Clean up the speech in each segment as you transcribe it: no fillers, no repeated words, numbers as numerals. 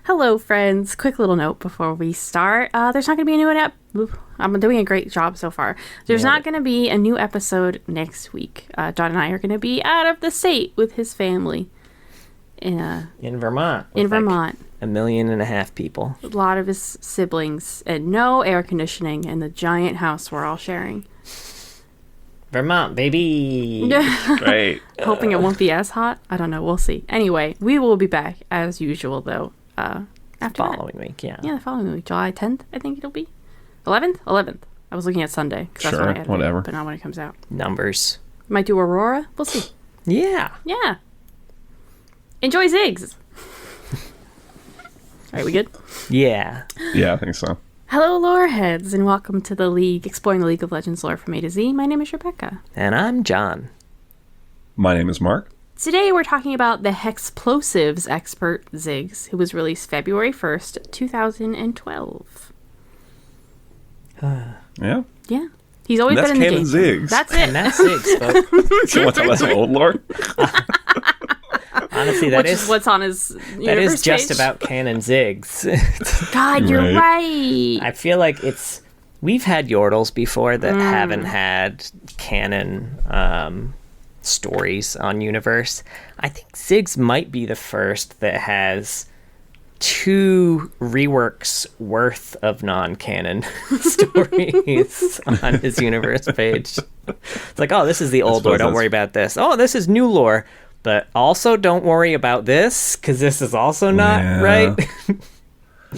Hello, friends. Quick little note before we start. There's not going to be a new I'm doing a great job so far. There's not going to be a new episode next week. John and I are going to be out of the state with his family. In Vermont. In Vermont. 1.5 million people. A lot of his siblings and no air conditioning in the giant house we're all sharing. Vermont, baby. Great. Hoping it won't be as hot. I don't know. We'll see. Anyway, we will be back as usual, though. After following week, yeah. Yeah, the following week. July 10th, I think it'll be. 11th? 11th. I was looking at Sunday. That's sure, when I edited whatever. It, but not when it comes out. Numbers. Might do Aurora. We'll see. Yeah. Yeah. Enjoy Ziggs. All right, we good? Yeah. Yeah, I think so. Hello, lore heads, and welcome to the League, exploring the League of Legends lore from A to Z. My name is Rebecca. And I'm John. My name is Mark. Today we're talking about the hexplosives expert Ziggs, who was released February 1st, 2012. Yeah. Yeah. He's always That's been in the canon game. Ziggs. That's it. And that's Ziggs, folks. You want to talk about some old lore? Honestly, Which is what's on his that is just page. about canon Ziggs. God, you're right. I feel like we've had yordles before that haven't had canon stories on Universe. I think Ziggs might be the first that has 2 reworks worth of non-canon stories on his Universe page. It's like, oh, this is the old lore, don't worry about this. Oh, this is new lore, but also don't worry about this, because this is also not right.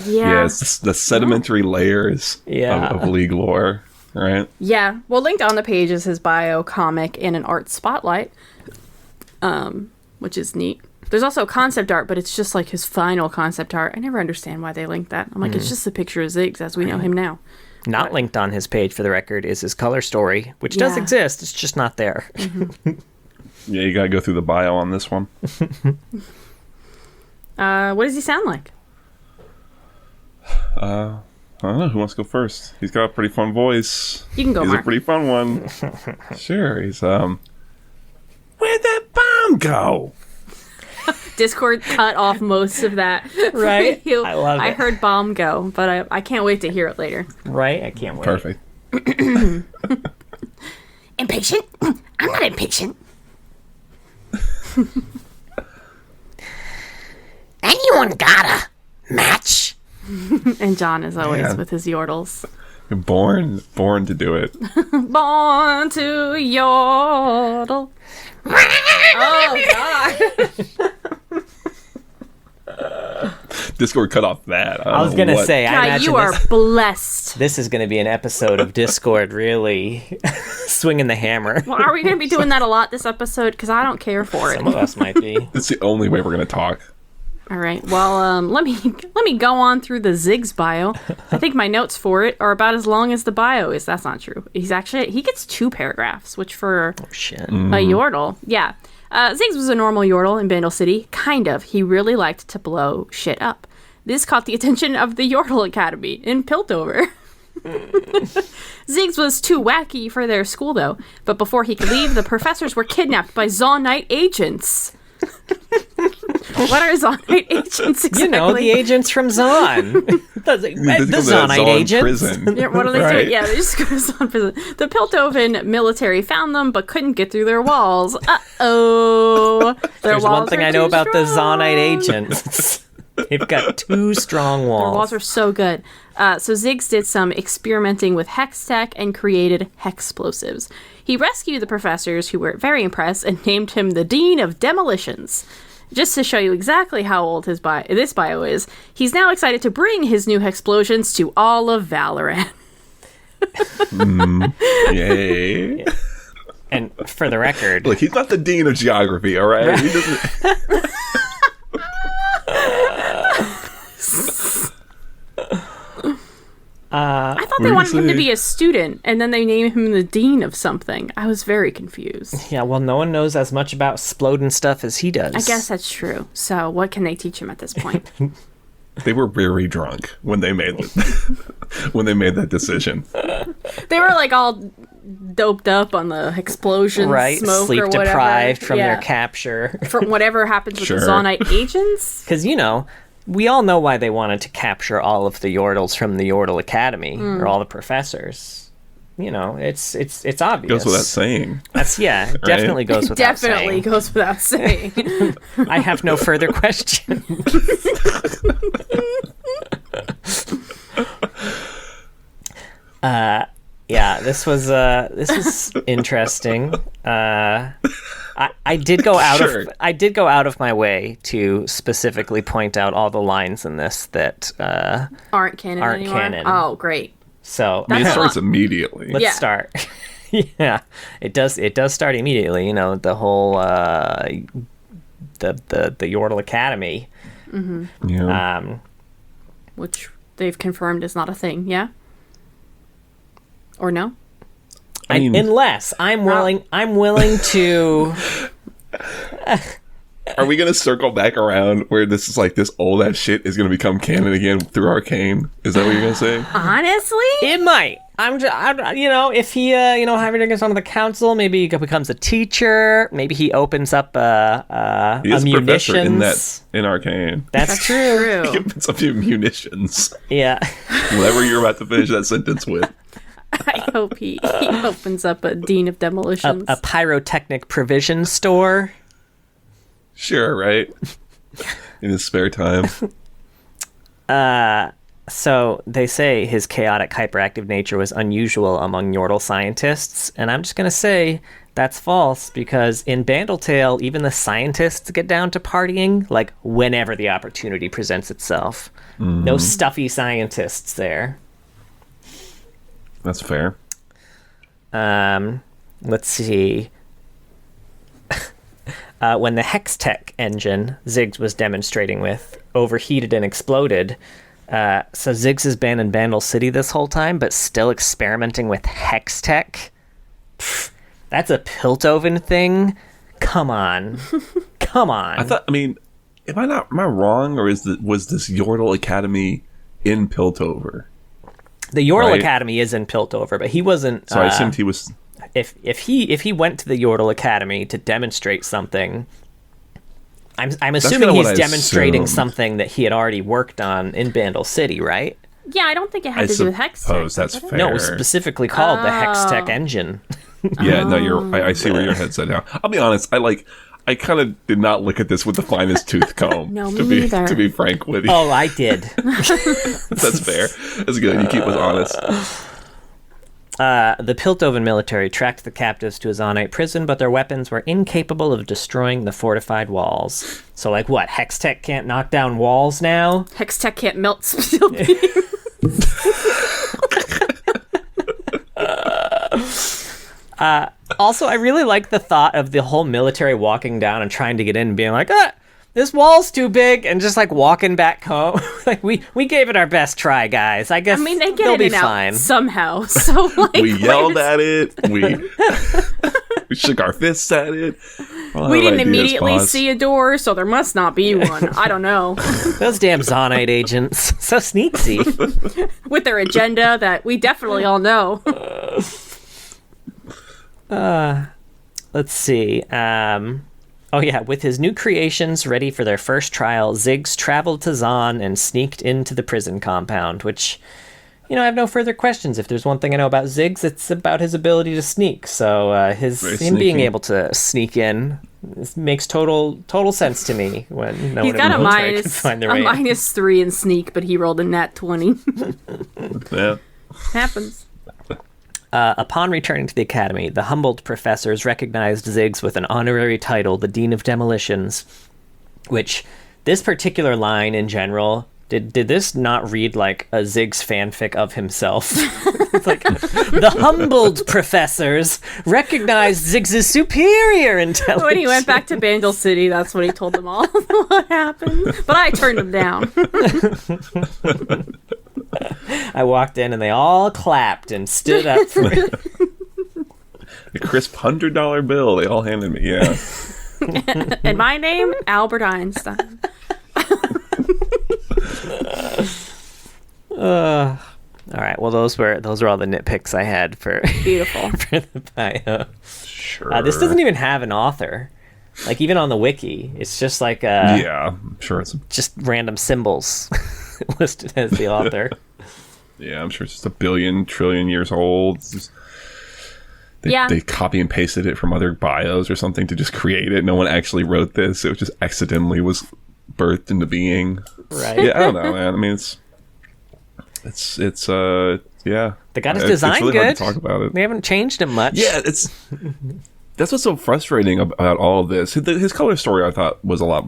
Yeah. It's the sedimentary layers of League lore, right? Yeah. Well, linked on the page is his bio, comic, and an art spotlight, which is neat. There's also concept art, but it's just like his final concept art. I never understand why they link that. I'm like, it's just a picture of Ziggs as we know him now. Not linked on his page, for the record, is his color story, which does exist. It's just not there. Mm-hmm. Yeah, you gotta go through the bio on this one. What does he sound like? I don't know. Who wants to go first? He's got a pretty fun voice. You can go, He's Mark. a pretty fun one. Sure. He's, where'd that bomb go? Discord cut off most of that. Right? I love it. I heard bomb go, but I can't wait to hear it later. Right? I can't wait. Perfect. Impatient? I'm not impatient. Anyone got a match? And John, as always, Man. with his yordles. Born to do it. Born to yordle. Oh, God. Discord cut off that. I was going to say, I God, imagine you are blessed. this is going to be an episode of Discord really swinging the hammer. Well, are we going to be doing that a lot this episode? Because I don't care for it. Some of us might be. It's the only way we're gonna talk. All right. Well, let me go on through the Ziggs bio. I think my notes for it are about as long as the bio is. That's not true. He gets 2 paragraphs, which for Oh, shit. a yordle, yeah. Ziggs was a normal yordle in Bandle City. Kind of. He really liked to blow shit up. This caught the attention of the Yordle Academy in Piltover. Ziggs was too wacky for their school, though. But before he could leave, the professors were kidnapped by Zonite agents. What are Zonite agents exactly? You know, the agents from Zon. the Zonite agents. Prison. Yeah, what are they Right. doing? Yeah, they just go to Zon prison. The Piltovan military found them, but couldn't get through their walls. Uh-oh. There's one thing I know about the Zonite agents. They've got 2 strong walls. Their walls are so good. So Ziggs did some experimenting with hex tech and created hexplosives. He rescued the professors, who were very impressed, and named him the Dean of Demolitions. Just to show you exactly how old this bio is, he's now excited to bring his new hexplosions to all of Valorant. Yay. And for the record... Look, he's not the dean of geography, all right? He doesn't... I thought they wanted him to be a student, and then they named him the dean of something. I was very confused. Yeah, well, no one knows as much about sploding stuff as he does. I guess that's true. So what can they teach him at this point? They were very drunk when they made that decision. They were like all doped up on the explosion right? smoke Sleep or whatever. deprived from Yeah. their capture. From whatever happens with Sure. the Zonite agents. Because, you know, we all know why they wanted to capture all of the Yordles from the Yordle Academy, or all the professors. You know, it's obvious. Goes without saying. That's Right? definitely goes without saying. Definitely goes without saying. I have no further questions. Yeah, this was interesting. I did go out of my way to specifically point out all the lines in this that Aren't canon anymore? canon. Oh, great. So I mean, it starts immediately. let's start. Yeah, it does start immediately. You know, the whole the Yordle Academy. Yeah. Which they've confirmed is not a thing, yeah? Or no? I mean, Unless I'm willing to. are we gonna circle back around where this is like this old ass shit is gonna become canon again through Arcane? Is that what you're gonna say? Honestly? It might. You know, if he, Hybridic gets onto the council, maybe he becomes a teacher. Maybe he opens up He is a professor munitions. in Arcane. That's true. He opens up your munitions. Yeah. Whatever you're about to finish that sentence with. I hope he opens up a Dean of Demolitions. A pyrotechnic provision store. Sure, right? In his spare time. So they say his chaotic, hyperactive nature was unusual among Yordle scientists, and I'm just going to say that's false, because in Bandle Tale, even the scientists get down to partying, like, whenever the opportunity presents itself. No stuffy scientists there. That's fair. Let's see. When the Hextech engine Ziggs was demonstrating with overheated and exploded, so Ziggs has been in Bandle City this whole time, but still experimenting with Hextech? Pfft, that's a Piltover thing? Come on. Come on. I mean, am I wrong, or was this Yordle Academy in Piltover? The Yordle Right. Academy is in Piltover, but he wasn't. So I assumed he was. If he went to the Yordle Academy to demonstrate something, I'm assuming kinda what he's I demonstrating assumed. something that he had already worked on in Bandle City, right? yeah, I don't think it had I to do with Hex. suppose that's fair. No, it was specifically called the Hextech engine. Yeah, no, I see where your head's at now. I'll be honest. I kind of did not look at this with the finest tooth comb. No, to me be neither. to be frank with you. Oh, I did. That's fair. That's good. You keep us honest. The Piltovan military tracked the captives to a Zonite prison, but their weapons were incapable of destroying the fortified walls. So, like, what? Hextech can't knock down walls now? Hextech can't melt steel beams. Also, I really like the thought of the whole military walking down and trying to get in and being like, this wall's too big, and just, like, walking back home. Like, we gave it our best try, guys. I guess I mean, they they'll get be it out fine. somehow. So, like, We yelled where's- at it. We shook our fists at it. We didn't immediately see a door, so there must not be one. I don't know. Those damn Zonite agents. So sneaky. With their agenda that we definitely all know. Let's see. Oh yeah, with his new creations ready for their first trial, Ziggs traveled to Zon and sneaked into the prison compound, which, I have no further questions. If there's one thing I know about Ziggs, it's about his ability to sneak. So him being able to sneak in makes total sense to me. When no He's one got in the military can find their way in. -3 in sneak, but he rolled a nat 20. Yeah. Happens. Upon returning to the academy, the humbled professors recognized Ziggs with an honorary title, the Dean of Demolitions, which this particular line in general, did this not read like a Ziggs fanfic of himself? It's like, the humbled professors recognized Ziggs' superior intelligence. When he went back to Bandle City, that's when he told them all what happened. But I turned him down. I walked in and they all clapped and stood up for me. A crisp $100 bill. They all handed me. Yeah. And my name, Albert Einstein. All right. Well, those were all the nitpicks I had for Beautiful. for the bio. Sure. This doesn't even have an author. Like, even on the wiki, it's just like yeah, I'm sure it's just random symbols listed as the author. yeah, I'm sure it's just a billion trillion years old. They copy and pasted it from other bios or something to just create it. No one actually wrote this. It just accidentally was birthed into being. Right. Yeah, I don't know, man. I mean, it's yeah. They got his design it's really good. hard to talk about it. They haven't changed him much. Yeah, that's what's so frustrating about all of this. His color story, I thought, was a lot,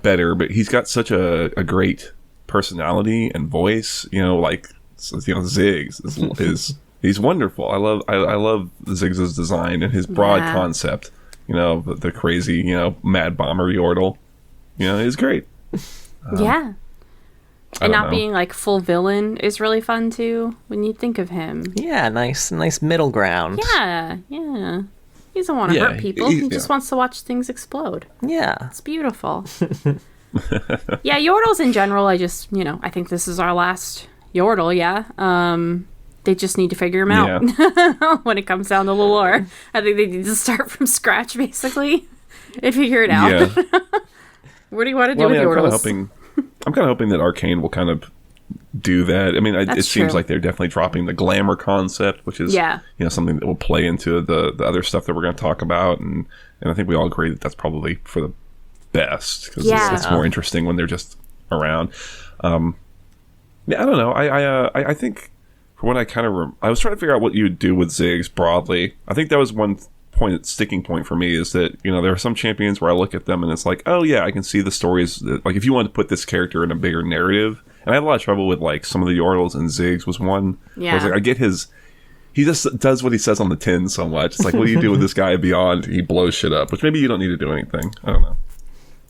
better. But he's got such a great personality and voice. Like Ziggs is he's wonderful. I love Ziggs' design and his broad concept. The crazy mad bomber yordle. He's great. Yeah. And not being like full villain is really fun too when you think of him. Yeah, nice middle ground. Yeah. He doesn't want to hurt people. He just wants to watch things explode. Yeah. It's beautiful. Yeah, yordles in general, I just, I think this is our last yordle, yeah. They just need to figure him out when it comes down to the lore. I think they need to start from scratch, basically, and figure it out. Yeah. What do you want to do with yordles? I'm kind of hoping that Arcane will kind of do that. I mean, it seems like they're definitely dropping the glamour concept, which is something that will play into the other stuff that we're going to talk about, and I think we all agree that that's probably for the best because it's more interesting when they're just around. I don't know. I think for what I kind of I was trying to figure out what you would do with Ziggs broadly. I think that was one sticking point for me is that there are some champions where I look at them and it's like, oh yeah, I can see the stories that, like, if you wanted to put this character in a bigger narrative. And I had a lot of trouble with like some of the yordles, and Ziggs was one. I was like, I get he just does what he says on the tin so much. It's like, what do you do with this guy beyond he blows shit up? Which maybe you don't need to do anything. I don't know.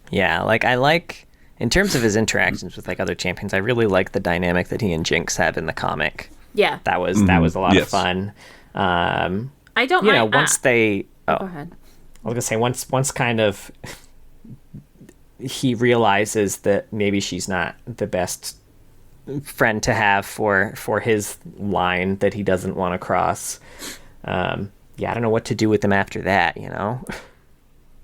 Yeah, like I like in terms of his interactions with like other champions, I really like the dynamic that he and Jinx have in the comic. Yeah, that was a lot of fun. I don't mind. Once they go ahead. I was gonna say once kind of he realizes that maybe she's not the best friend to have for his line that he doesn't want to cross. I don't know what to do with them after that.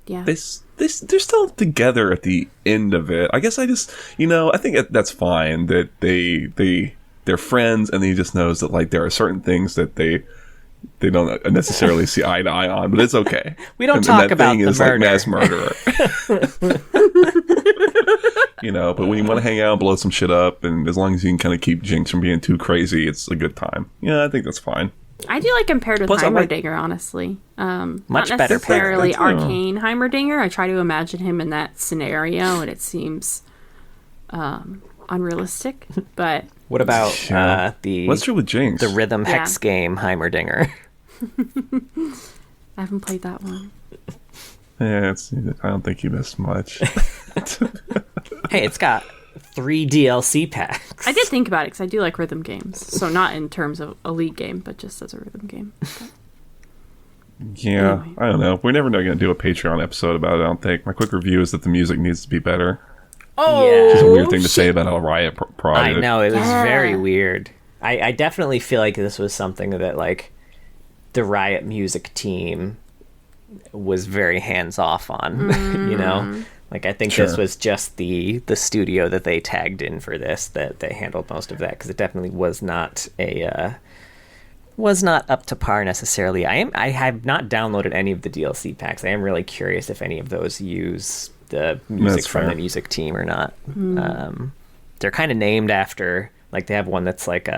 Yeah, they're still together at the end of it. I guess I just I think that's fine that they're friends, and he just knows that like there are certain things that they don't necessarily see eye to eye on, but it's okay. We don't talk about the murder. Like mass murderer. But when you want to hang out and blow some shit up, and as long as you can kind of keep Jinx from being too crazy, it's a good time. Yeah, I think that's fine. I do like him paired with Heimerdinger, honestly. Much not better necessarily Arcane Heimerdinger. I try to imagine him in that scenario, and it seems unrealistic. But what about what's true with Jinx? The rhythm hex game Heimerdinger? I haven't played that one. Yeah, I don't think you missed much. Hey, it's got 3 DLC packs. I did think about it because I do like rhythm games. So not in terms of a league game, but just as a rhythm game. Yeah, anyway. I don't know. We're never going to do a Patreon episode about it, I don't think. My quick review is that the music needs to be better. Oh, yeah. Which is a weird thing to say about a Riot project. I know, it was very weird. I definitely feel like this was something that, like, the Riot music team was very hands-off on, Like, I think this was just the studio that they tagged in for this that they handled most of that, because it definitely was not up to par necessarily. I have not downloaded any of the DLC packs. I am really curious if any of those use the music from the music team or not. They're kind of named after, like, they have one that's like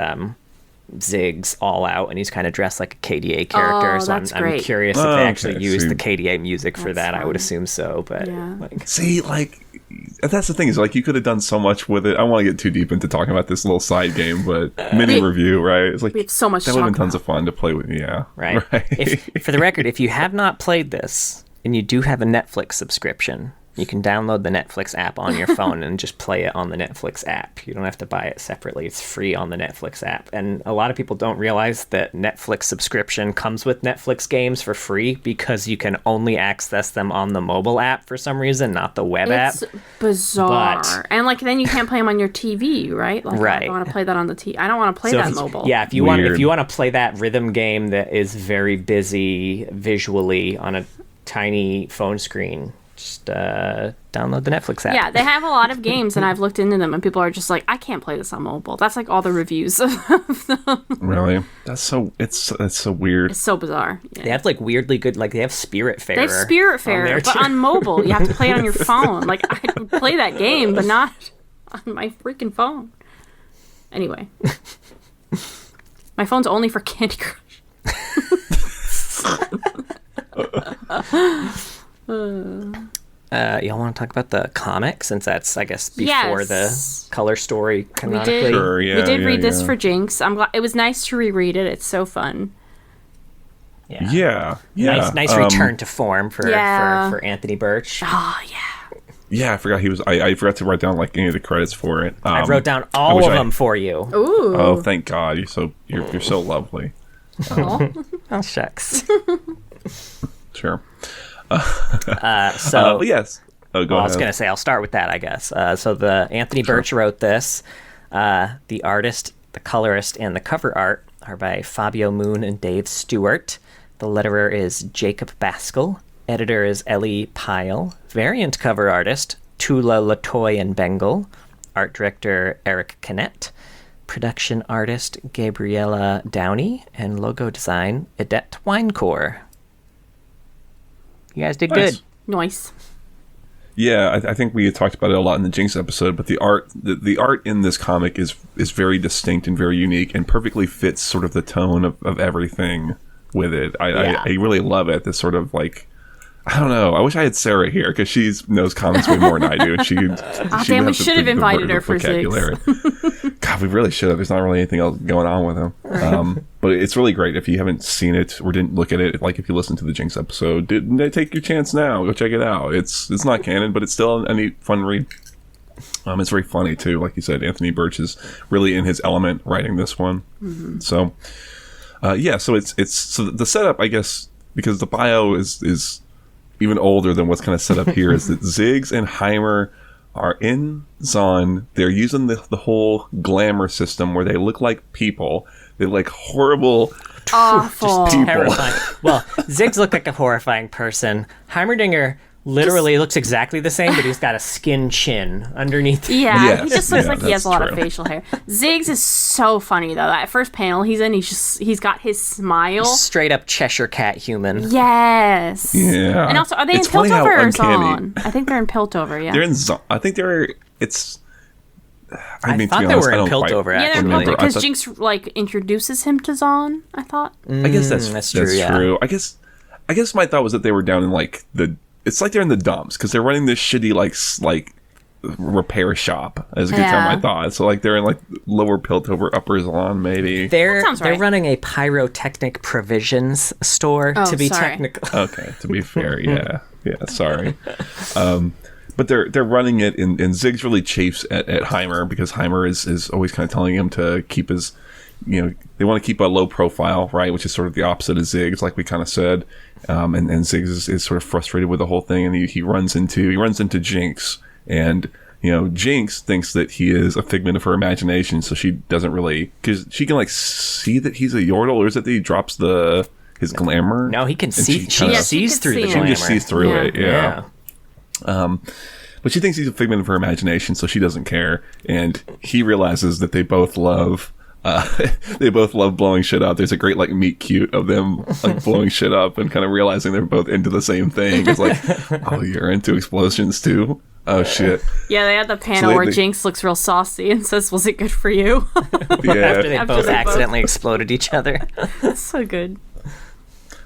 Ziggs All Out, and he's kind of dressed like a KDA character. So I'm curious if they actually use the KDA music for that. Fun. I would assume so, but that's the thing is, like, you could have done so much with it. I don't want to get too deep into talking about this little side game, but mini review, right? It's like we have so much. That would have been tons of fun to play with. Yeah, right. For the record, if you have not played this and you do have a Netflix subscription, you can download the Netflix app on your phone and just play it on the Netflix app. You don't have to buy it separately. It's free on the Netflix app. And a lot of people don't realize that Netflix subscription comes with Netflix games for free because you can only access them on the mobile app for some reason, not the web app. It's bizarre. And like then you can't play them on your TV, right? Like, right. I don't want to play that on the TV. I don't want to play that mobile. Yeah, if you want to play that rhythm game that is very busy visually on a tiny phone screen. Just download the Netflix app. Yeah, they have a lot of games, and I've looked into them, and people are just like, I can't play this on mobile. That's like all the reviews of them. Really? That's so weird. It's so bizarre. Yeah. They have like weirdly good, like they have Spiritfarer. They have Spiritfarer, but on mobile, you have to play it on your phone. Like, I can play that game, but not on my freaking phone. Anyway. My phone's only for Candy Crush. Y'all want to talk about the comic, since that's, I guess, before the color story canonically? We did, Sure, yeah, we did read this for Jinx. I'm glad. It was nice to reread it. It's so fun. Yeah. Nice return to form for Anthony Birch. Oh, yeah. Yeah, I forgot he was. I forgot to write down like any of the credits for it. I wrote down all of them for you. Ooh. Oh, thank God! You're so lovely. Oh shucks. Sure. Yes. Oh, go ahead. I was gonna say I'll start with that, I guess. So the Anthony Birch wrote this. The artist, the colorist, and the cover art are by Fabio Moon and Dave Stewart. The letterer is Jacob Baskell. Editor is Ellie Pyle. Variant cover artist, Tula Latoy and Bengal. Art director, Eric Canet. Production artist, Gabriella Downey. And logo design, Edette Winecore. You guys did good. Nice. Yeah, I think we had talked about it a lot in the Jinx episode, but the art in this comic is very distinct and very unique and perfectly fits sort of the tone of everything with it. I really love it. This sort of like, I don't know. I wish I had Sarah here because she knows comics way more than I do. And she damn, we should have invited her for Ziggs. God, we really should have. There's not really anything else going on with him. Right. But it's really great. If you haven't seen it or didn't look at it, like if you listened to the Jinx episode, take your chance now. Go check it out. It's not canon, but it's still a neat, fun read. It's very funny too. Like you said, Anthony Birch is really in his element writing this one. Mm-hmm. So, so it's so the setup, I guess, because the bio is even older than what's kind of set up here, is that Ziggs and Heimer are in Zon. They're using the whole glamour system where they look like people. They look like horrible, awful, just people. Terrifying. Well, Ziggs looked like a horrifying person. Heimerdinger literally looks exactly the same, but he's got a skin chin underneath. Yeah, yes, he just looks like he has a lot true. of facial hair. Ziggs is so funny though. That first panel he's in, he's got his smile. Straight up Cheshire Cat human. Yes. Yeah. And also, are they in Piltover or Zon? I think they're in Piltover. Yeah. They're in Zon. I think they're. It's. I mean, thought to be they honest, were I in don't quite Piltover. Yeah, they're in remember. Piltover because Jinx like introduces him to Zon. I thought. I guess that's true. That's yeah. true. I guess my thought was that they were down in like the. It's like they're in the dumps because they're running this shitty like repair shop, as a good time I thought. So like they're in like lower Piltover, upper Zon, maybe. They're right. running a pyrotechnic provisions store, to be technical. Okay, to be fair, yeah, sorry. But they're running it, and Ziggs really chafes at Heimer because Heimer is always kind of telling him to keep his, they want to keep a low profile, right? Which is sort of the opposite of Ziggs, like we kind of said. And Ziggs is sort of frustrated with the whole thing, and he runs into Jinx, and Jinx thinks that he is a figment of her imagination, so she doesn't really, because she can like see that he's a yordle, or is it that he drops his glamour? No, he can see. She sees through the glamour. She just sees through it. Yeah. But she thinks he's a figment of her imagination, so she doesn't care. And he realizes that they both love blowing shit up. There's a great like meet cute of them like blowing shit up and kind of realizing they're both into the same thing. It's like, oh, you're into explosions too? Oh shit. Yeah, they had the panel where Jinx looks real saucy and says, "Was it good for you?" Yeah. After they both accidentally exploded each other. That's so good.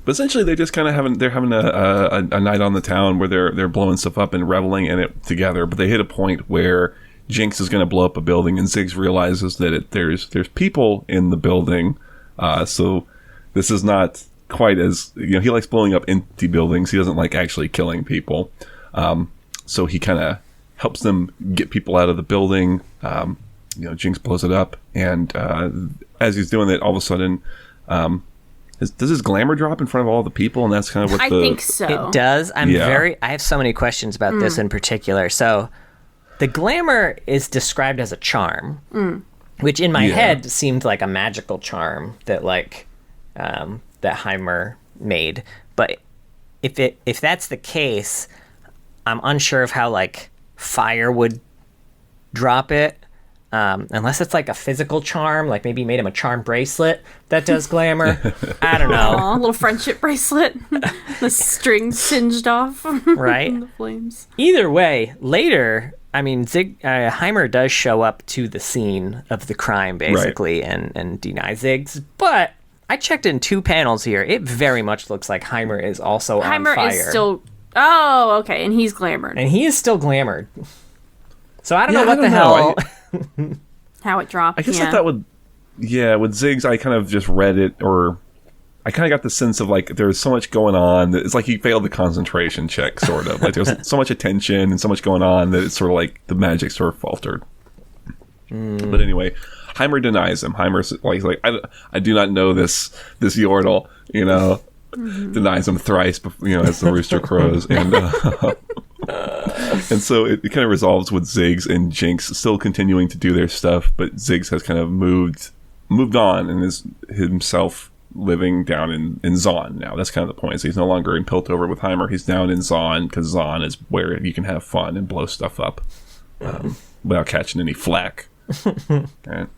But essentially, they just kind of having a night on the town where they're blowing stuff up and reveling in it together. But they hit a point where Jinx is going to blow up a building, and Ziggs realizes that there's people in the building. So this is not quite as he likes blowing up empty buildings. He doesn't like actually killing people. So he kind of helps them get people out of the building. Jinx blows it up, and as he's doing it, all of a sudden. Does his glamour drop in front of all the people, and that's kind of what I think so. It does. I have so many questions about this in particular. So, the glamour is described as a charm, which in my head seemed like a magical charm that that Heimer made. But if that's the case, I'm unsure of how like fire would drop it. Unless it's like a physical charm, like maybe made him a charm bracelet that does glamour. I don't know. Aww, a little friendship bracelet. The strings singed off. Right. In the flames. Either way, later, I mean, Heimer does show up to the scene of the crime, basically, and deny Ziggs. But I checked in 2 panels here. It very much looks like Heimer is also on fire. Heimer is still... Oh, okay, and he's glamored. And he is still glamored. So I don't know what the hell... How it dropped. I guess I thought with Ziggs, I kind of just read it, or I kind of got the sense of like there's so much going on that it's like he failed the concentration check, sort of. Like there's so much attention and so much going on that it's sort of like the magic sort of faltered. But anyway, Heimer denies him. Heimer's like I do not know this yordle, you know. Denies him thrice, as the rooster crows, and so it kind of resolves with Ziggs and Jinx still continuing to do their stuff, but Ziggs has kind of moved on and is himself living down in Zaun now. That's kind of the point. So he's no longer in Piltover with Heimer. He's down in Zaun because Zaun is where you can have fun and blow stuff up without catching any flack. Right.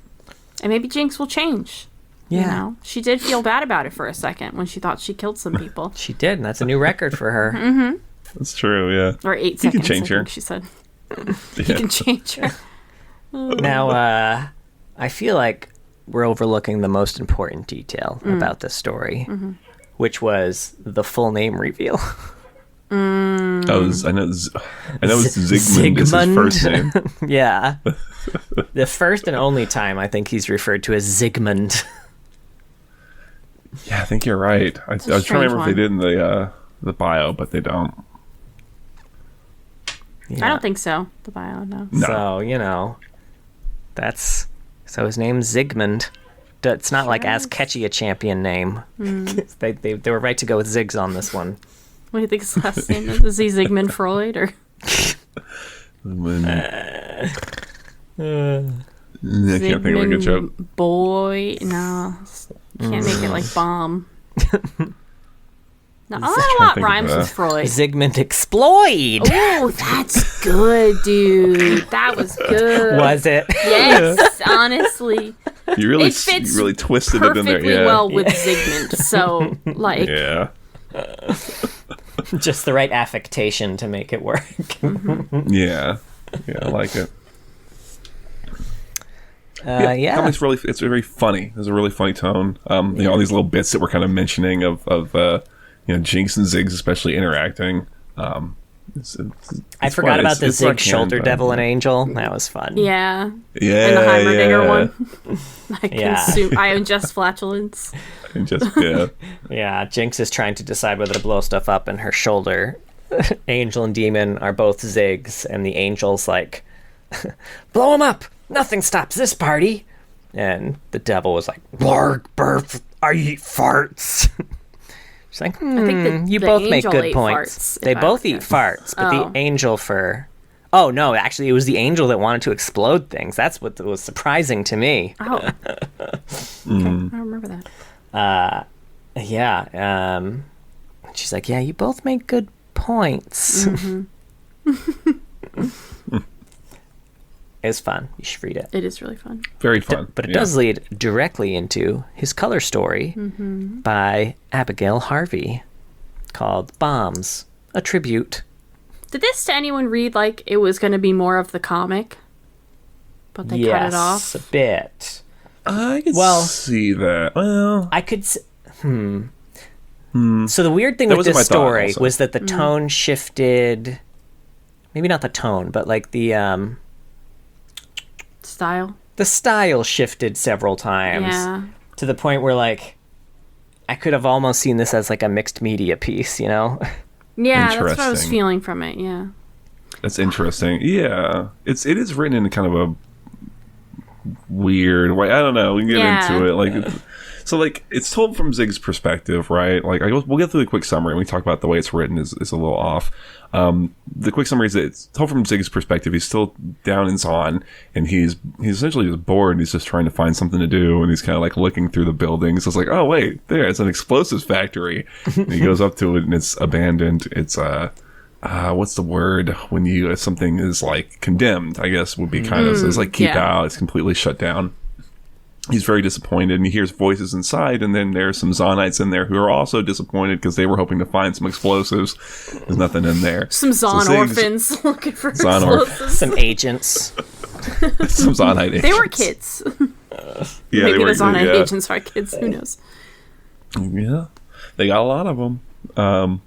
And maybe Jinx will change. Yeah. You know? She did feel bad about it for a second when she thought she killed some people. She did, and that's a new record for her. Mm-hmm. That's true, yeah. Or 8 He seconds, can change her. she said. Yeah. He can change her. Now, I feel like we're overlooking the most important detail about this story, which was the full name reveal. I know Zygmunt is his first name. Yeah. The first and only time I think he's referred to as Zygmunt. Yeah, I think you're right. I was trying to remember if they did in the bio, but they don't. Yeah. I don't think so. The bio, no. So, so his name's Zygmunt. It's not like as catchy a champion name. They were right to go with Ziggs on this one. What do you think his last name is? Is he Sigmund Freud or? I can't think of a good joke. Boy, no, can't make it like bomb. No, a lot rhymes with Freud. Zygmunt Exploit. Oh, that's good, dude. That was good. Was it? Yes, honestly. You really twisted it in there. Perfectly well with Zygmunt. So, like, yeah. Just the right affectation to make it work. Yeah, I like it. It's very funny. There's a really funny tone. All these little bits that we're kind of mentioning of Jinx and Ziggs especially interacting. I forgot about the Ziggs shoulder devil and angel. That was fun. Yeah. Yeah. And the Heimerdinger one. I ingest flatulence. Yeah, Jinx is trying to decide whether to blow stuff up, and her shoulder, angel and demon, are both Ziggs, and the angel's like, blow him up! Nothing stops this party! And the devil was like, Blarg, burp, I eat farts! She's like, I think you both make good points. They both eat farts, but the angel Oh, no, actually, it was the angel that wanted to explode things. That's what was surprising to me. Oh. Okay, I don't remember that. She's like, yeah, you both make good points. It's fun. You should read it. It is really fun. Very fun. But it does lead directly into his color story by Abigail Harvey called Bombs, a Tribute. Did this to anyone read like it was going to be more of the comic? But they cut it off? Yes, a bit. I could see that. Well, I could... So the weird thing with this story was that the tone shifted... Maybe not the tone, but like the... Style? The style shifted several times. Yeah. To the point where, like, I could have almost seen this as like a mixed media piece, Yeah, that's what I was feeling from it, yeah. That's interesting. Yeah. It is written in kind of a weird way. I don't know. We can get into it. Like, So, like, it's told from Ziggs' perspective, right? Like, we'll get through the quick summary, and we talk about the way it's written is a little off. The quick summary is that it's told from Ziggs' perspective. He's still down in Zon, and he's essentially just bored, and he's just trying to find something to do, and he's kind of, like, looking through the buildings. It's like, oh, wait, it's an explosives factory. And he goes up to it, and it's abandoned. It's, what's the word when something is, like, condemned, I guess, would be kind of, it's like, keep out, it's completely shut down. He's very disappointed, and he hears voices inside, and then there's some Zonites in there who are also disappointed because they were hoping to find some explosives. There's nothing in there. Some Zon orphans looking for explosives. Some agents. Some Zonite agents. They were kids. Yeah, maybe the Zonite agents are kids. Who knows? Yeah, they got a lot of them.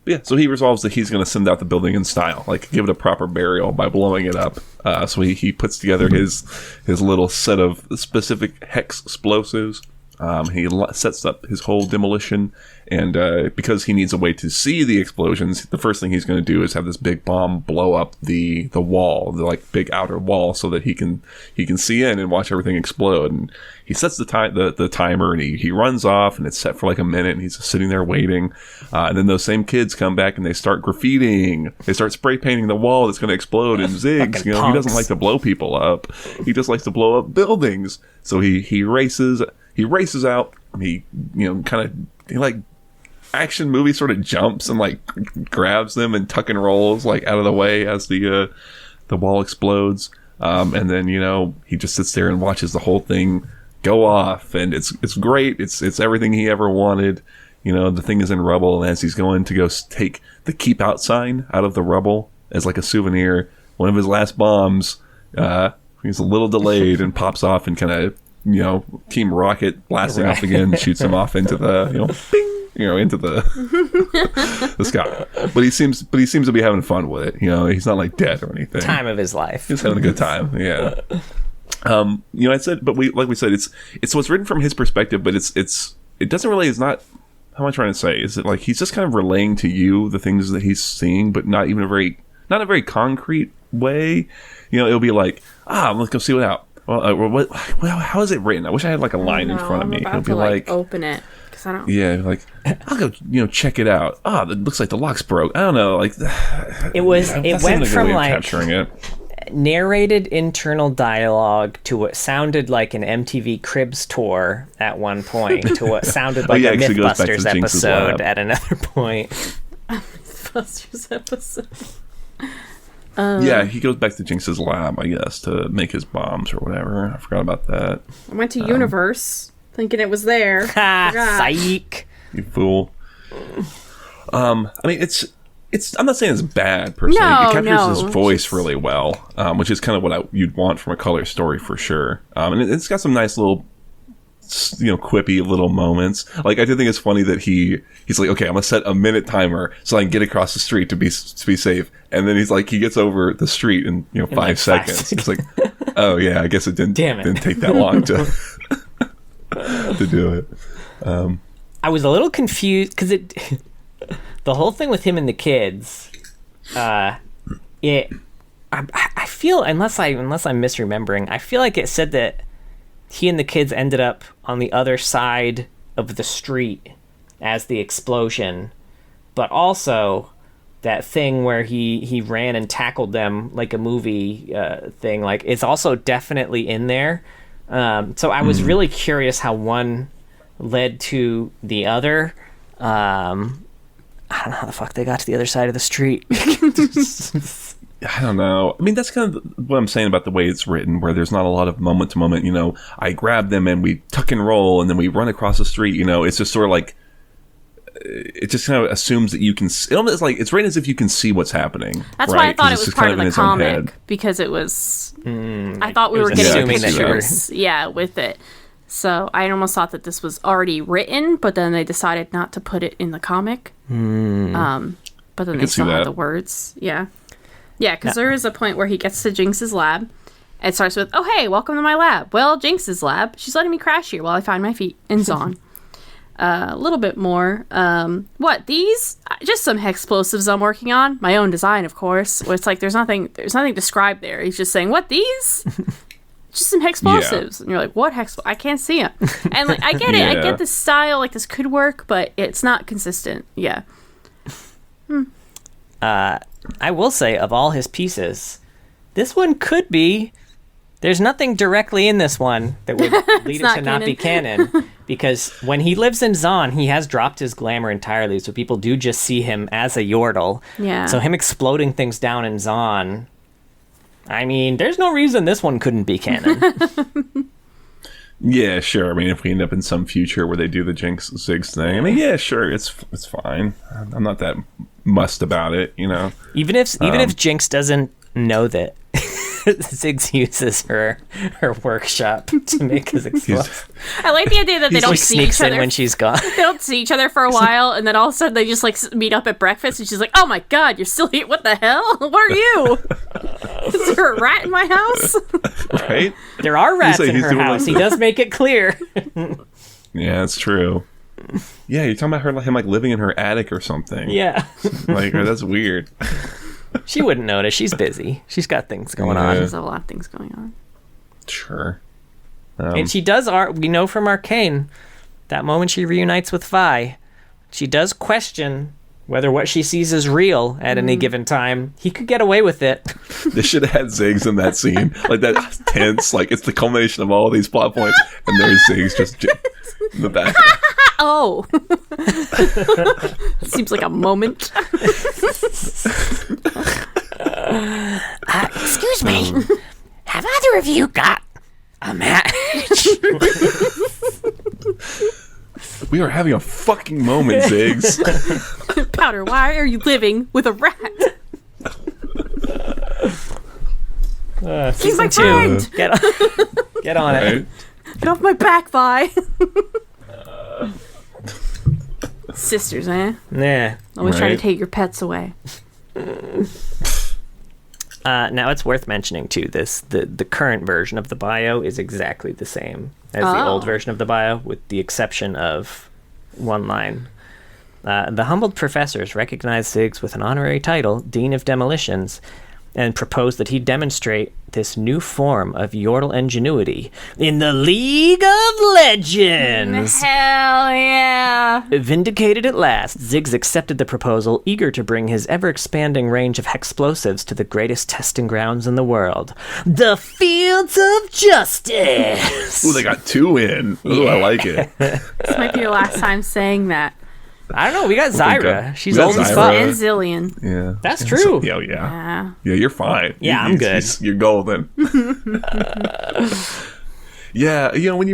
Yeah, so he resolves that he's going to send out the building in style, like give it a proper burial by blowing it up. So he puts together his little set of specific hex explosives. He sets up his whole demolition, and because he needs a way to see the explosions, the first thing he's going to do is have this big bomb blow up the wall, the like big outer wall, so that he can see in and watch everything explode. And he sets the timer, and he runs off, and it's set for like a minute, and he's just sitting there waiting. And then those same kids come back, and they start graffitiing. They start spray painting the wall that's going to explode. And Ziggs, he doesn't like to blow people up. He just likes to blow up buildings. So he races out. He like action movie sort of jumps and like grabs them and tuck and rolls like out of the way as the wall explodes. And then he just sits there and watches the whole thing go off, and it's great. It's everything he ever wanted. The thing is in rubble, and as he's going to go take the keep out sign out of the rubble as like a souvenir, one of his last bombs, he's a little delayed and pops off and kind of Team Rocket blasting off again, shoots him off into the bing, into the sky. But he seems to be having fun with it. He's not like dead or anything. Time of his life. He's having a good time. Yeah. I said, but we said it's what's written from his perspective, but it doesn't really. It's not. How am I trying to say? Is it like he's just kind of relaying to you the things that he's seeing, but not a very concrete way. It'll be like, let's go see what out. Well, how is it written? I wish I had like a line in front of me. It'll be like open it because I don't. Yeah, like I'll go check it out. It looks like the lock's broke. I don't know. Like it went from like capturing it. Narrated internal dialogue to what sounded like an MTV Cribs tour at one point to what sounded like a Mythbusters episode at another point. Mythbusters episode. Yeah, he goes back to Jinx's lab, I guess, to make his bombs or whatever. I forgot about that. I went to Universe thinking it was there. Psych! You fool. I mean, it's. I'm not saying it's bad per se. It captures his voice really well, which is kind of what you'd want from a color story for sure. And it's got some nice little, quippy little moments. Like I do think it's funny that he's like, okay, I'm gonna set a minute timer so I can get across the street to be safe. And then he gets over the street in 5 seconds. It's like, oh yeah, I guess it didn't take that long to to do it. I was a little confused because the whole thing with him and the kids, I feel unless I'm misremembering, I feel like it said that he and the kids ended up on the other side of the street as the explosion, but also that thing where he ran and tackled them like a movie thing, like it's also definitely in there. So I was really curious how one led to the other. I don't know how the fuck they got to the other side of the street. I don't know. I mean, that's kind of what I'm saying about the way it's written, where there's not a lot of moment to moment. I grab them and we tuck and roll, and then we run across the street. It's just sort of like it just kind of assumes that you can. It's like it's written as if you can see what's happening. That's why I thought it was part of the comic because it was. I thought we were getting pictures. Yeah, with it. So I almost thought that this was already written, but then they decided not to put it in the comic. But then they still had the words. Yeah. Yeah, because there is a point where he gets to Jinx's lab. It starts with, oh, hey, welcome to my lab. Well, Jinx's lab. She's letting me crash here while I find my feet in Zon. A little bit more. What, these? Just some hexplosives I'm working on. My own design, of course. Where it's like there's nothing described there. He's just saying, what, these? just some hexplosives. And you're like, what I can't see them. And like, I get it. I get the style. Like, this could work, but it's not consistent. Yeah. I will say, of all his pieces, this one could be... There's nothing directly in this one that would lead it to not be canon. Because when he lives in Zon, he has dropped his glamour entirely, so people do just see him as a yordle. Yeah. So him exploding things down in Zon... I mean, there's no reason this one couldn't be canon. Yeah, sure. I mean, if we end up in some future where they do the Ziggs thing, I mean, yeah, sure, it's fine. I'm not that mussed about it, you know. Even if Jinx doesn't know that Ziggs uses her workshop to make his explosive. I like the idea that they don't see each other when she's gone. They don't see each other for a while, and then all of a sudden they just like meet up at breakfast, and she's like, "Oh my god, you're still here? What the hell? What are you? Is there a rat in my house?" Right? There are rats in her house. He does make it clear. Yeah, that's true. Yeah, you're talking about him like living in her attic or something. Yeah, like that's weird. She wouldn't notice. She's busy. She's got things going on. She has a lot of things going on. Sure. And she does, we know from Arcane, that moment she reunites with Vi, she does question whether what she sees is real at any given time. He could get away with it. They should have had Ziggs in that scene. Like that tense, like it's the culmination of all these plot points, and there's Ziggs just in the back. Oh. Seems like a moment. Excuse me. Have either of you got a match? We are having a fucking moment, Ziggs. Powder, why are you living with a rat? He's my friend! Get on it. Get off my back, Vi. Sisters, eh? Yeah. Always trying to take your pets away. Now it's worth mentioning too. The current version of the bio is exactly the same as the old version of the bio, with the exception of one line. The humbled professors recognized Ziggs with an honorary title, Dean of Demolitions, and proposed that he demonstrate this new form of yordle ingenuity in the League of Legends. Hell yeah. Vindicated at last, Ziggs accepted the proposal, eager to bring his ever-expanding range of hexplosives to the greatest testing grounds in the world, the Fields of Justice. Ooh, they got 2 in. Ooh, I like it. This might be your last time saying that. I don't know. We got Zyra. She's got old as Zyra. fuck. And Zillion. Yeah. That's true. Yeah. Yeah, you're fine. Yeah, I'm good. You're golden. Yeah, you know, when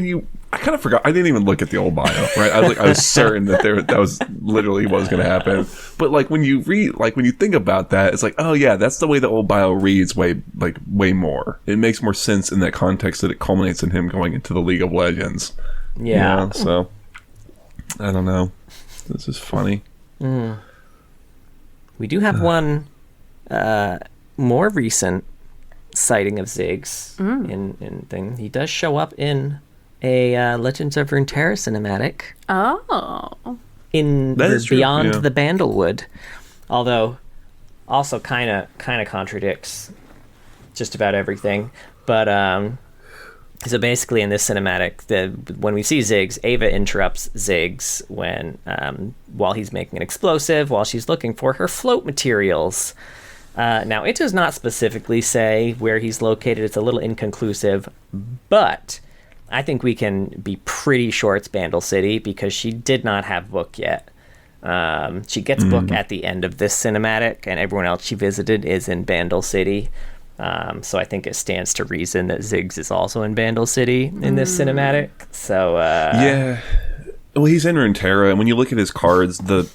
you I kind of forgot. I didn't even look at the old bio, right? I was certain that that was literally what was going to happen. But like when you think about that, it's like, oh yeah, that's the way the old bio reads way more. It makes more sense in that context that it culminates in him going into the League of Legends. Yeah. You know, so I don't know. This is funny. We do have one more recent sighting of Ziggs in thing. He does show up in a Legends of Runeterra cinematic. Oh. In that is Beyond true, yeah. the Bandlewood. Although also kind of contradicts just about everything. But so basically in this cinematic, when we see Ziggs, Ava interrupts Ziggs while he's making an explosive, while she's looking for her float materials. Now, it does not specifically say where he's located. It's a little inconclusive, but I think we can be pretty sure it's Bandle City because she did not have book yet. She gets book at the end of this cinematic, and everyone else she visited is in Bandle City. So I think it stands to reason that Ziggs is also in Bandle City in this cinematic. So yeah, well, he's in Runeterra, and when you look at his cards, the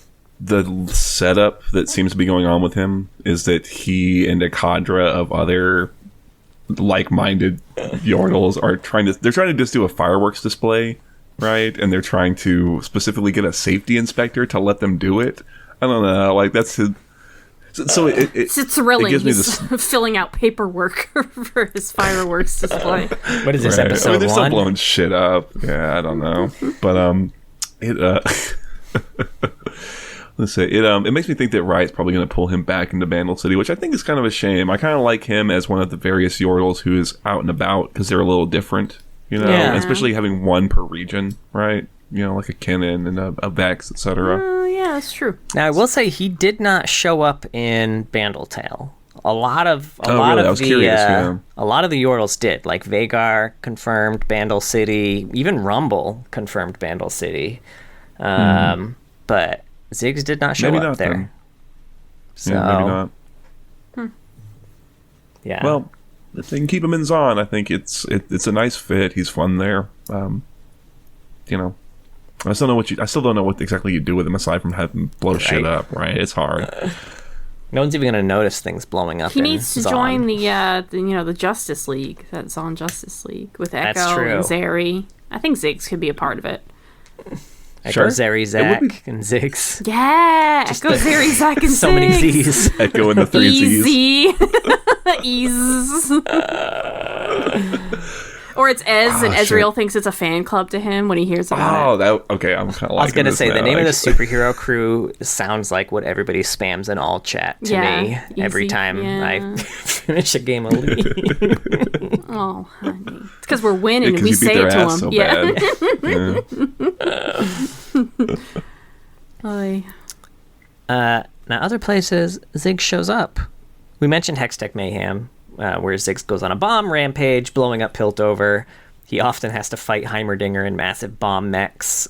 setup that seems to be going on with him is that he and a cadre of other like-minded yordles are trying to just do a fireworks display, right? And they're trying to specifically get a safety inspector to let them do it. I don't know, like that's his. So it's thrilling. It gives me He's filling out paperwork for his fireworks display. What is this, right. episode I mean, they're 1? still blowing shit up. Yeah, I don't know, but let's say it makes me think that Riot's probably going to pull him back into Bandle City, which I think is kind of a shame. I kind of like him as one of the various Yordles who is out and about because they're a little different, and especially having one per region, right? Like a Canon and a Vex, etc. Yeah, that's true. Now I will say he did not show up in Bandle Tale. A lot of the Yordles did. Like Vagar confirmed Bandle City, even Rumble confirmed Bandle City. But Ziggs did not show up there. Then. So maybe not. Yeah. Well, if they can keep him in Zon, I think it's a nice fit. He's fun there. I still don't know what exactly you do with him aside from have him blow shit up. Right? It's hard. No one's even going to notice things blowing up. He needs to join the Justice League, that Zon Justice League with Echo and Zeri. I think Ziggs could be a part of it. Echo, Zeri, Zach, and Ziggs. Yeah, Echo, Zeri, Zach, and so Ziggs. Many Z's. Echo and the 3 Z's. Easy. Or it's Ez, and Ezreal thinks it's a fan club to him when he hears about it. Okay, I'm kind of like. I was going to say, the name of the superhero crew sounds like what everybody spams in all chat to me every time I finish a game of League. Oh, honey. It's because we're winning and we say it to them. So Now, other places, Ziggs shows up. We mentioned Hextech Mayhem, where Ziggs goes on a bomb rampage, blowing up Piltover. He often has to fight Heimerdinger in massive bomb mechs.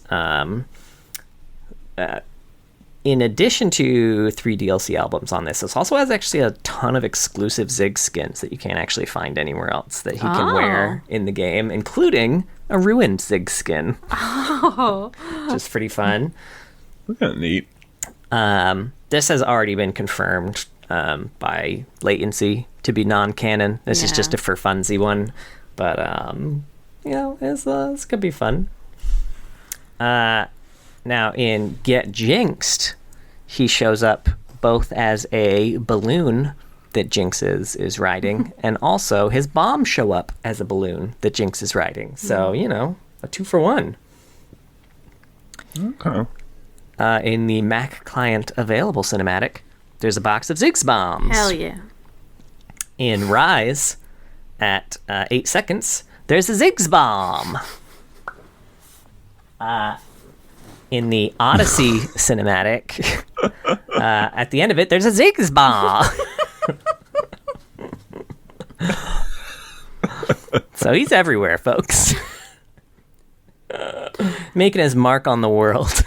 In addition to 3 DLC albums on this also has actually a ton of exclusive Ziggs skins that you can't actually find anywhere else that he can wear in the game, including a ruined Ziggs skin. Oh. Which is pretty fun. That's kind of neat. This has already been confirmed by Latency to be non-canon. This is just a for funsy one, but this could be fun. Now in Get Jinxed, he shows up both as a balloon that Jinx is riding, and also his bombs show up as a balloon that Jinx is riding. So a 2-for-1. Okay. In the Mac client available cinematic, there's a box of Ziggs bombs. Hell yeah. In Rise, at 8 seconds, there's a Ziggs bomb. In the Odyssey cinematic, at the end of it, there's a Ziggs bomb. So he's everywhere, folks. Making his mark on the world.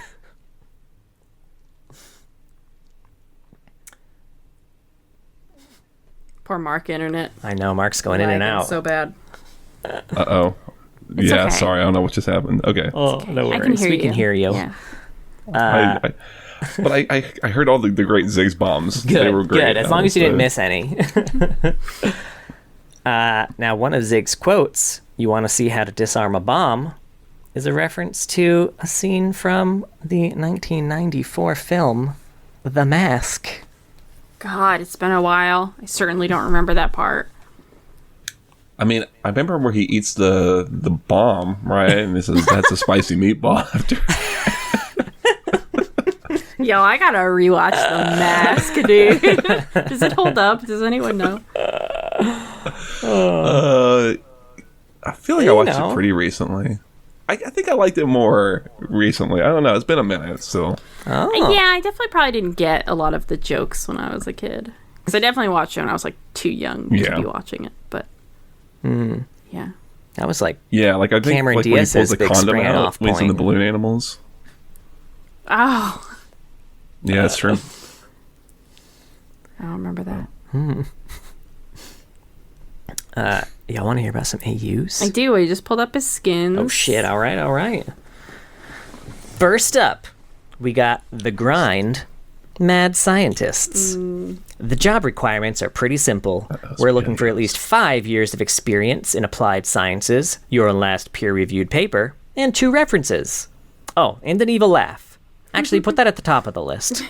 Poor Mark Internet. I know, Mark's going in and out. So bad. Uh-oh. Yeah, okay. Sorry, I don't know what just happened. Okay. Oh, no worries. We can hear you. Yeah. But I heard all the great Ziggs bombs. Good, they were great. Good. As long as you didn't miss any. Now, one of Ziggs' quotes, "You want to see how to disarm a bomb," is a reference to a scene from the 1994 film The Mask. God, it's been a while. I certainly don't remember that part. I mean, I remember where he eats the bomb, right? And that's a spicy meatball after. Yo, I gotta rewatch The Mask, dude. Does it hold up? Does anyone know? I feel like I watched it pretty recently. I think I liked it more recently. I don't know. It's been a minute, so. Oh. Yeah, I definitely probably didn't get a lot of the jokes when I was a kid. Because I definitely watched it when I was, too young to be watching it. But, yeah. That was, I think, Cameron when he pulls Diaz's the big condom out when he's in the point. balloon animals. Oh. Yeah, that's true. I don't remember that. Y'all want to hear about some AUs? I do. I just pulled up his skins. Oh, shit. All right. First up, we got The Grind, Mad Scientists. The job requirements are pretty simple. We're looking for at least 5 years of experience in applied sciences, your last peer-reviewed paper, and 2 references. Oh, and an evil laugh. Actually, put that at the top of the list.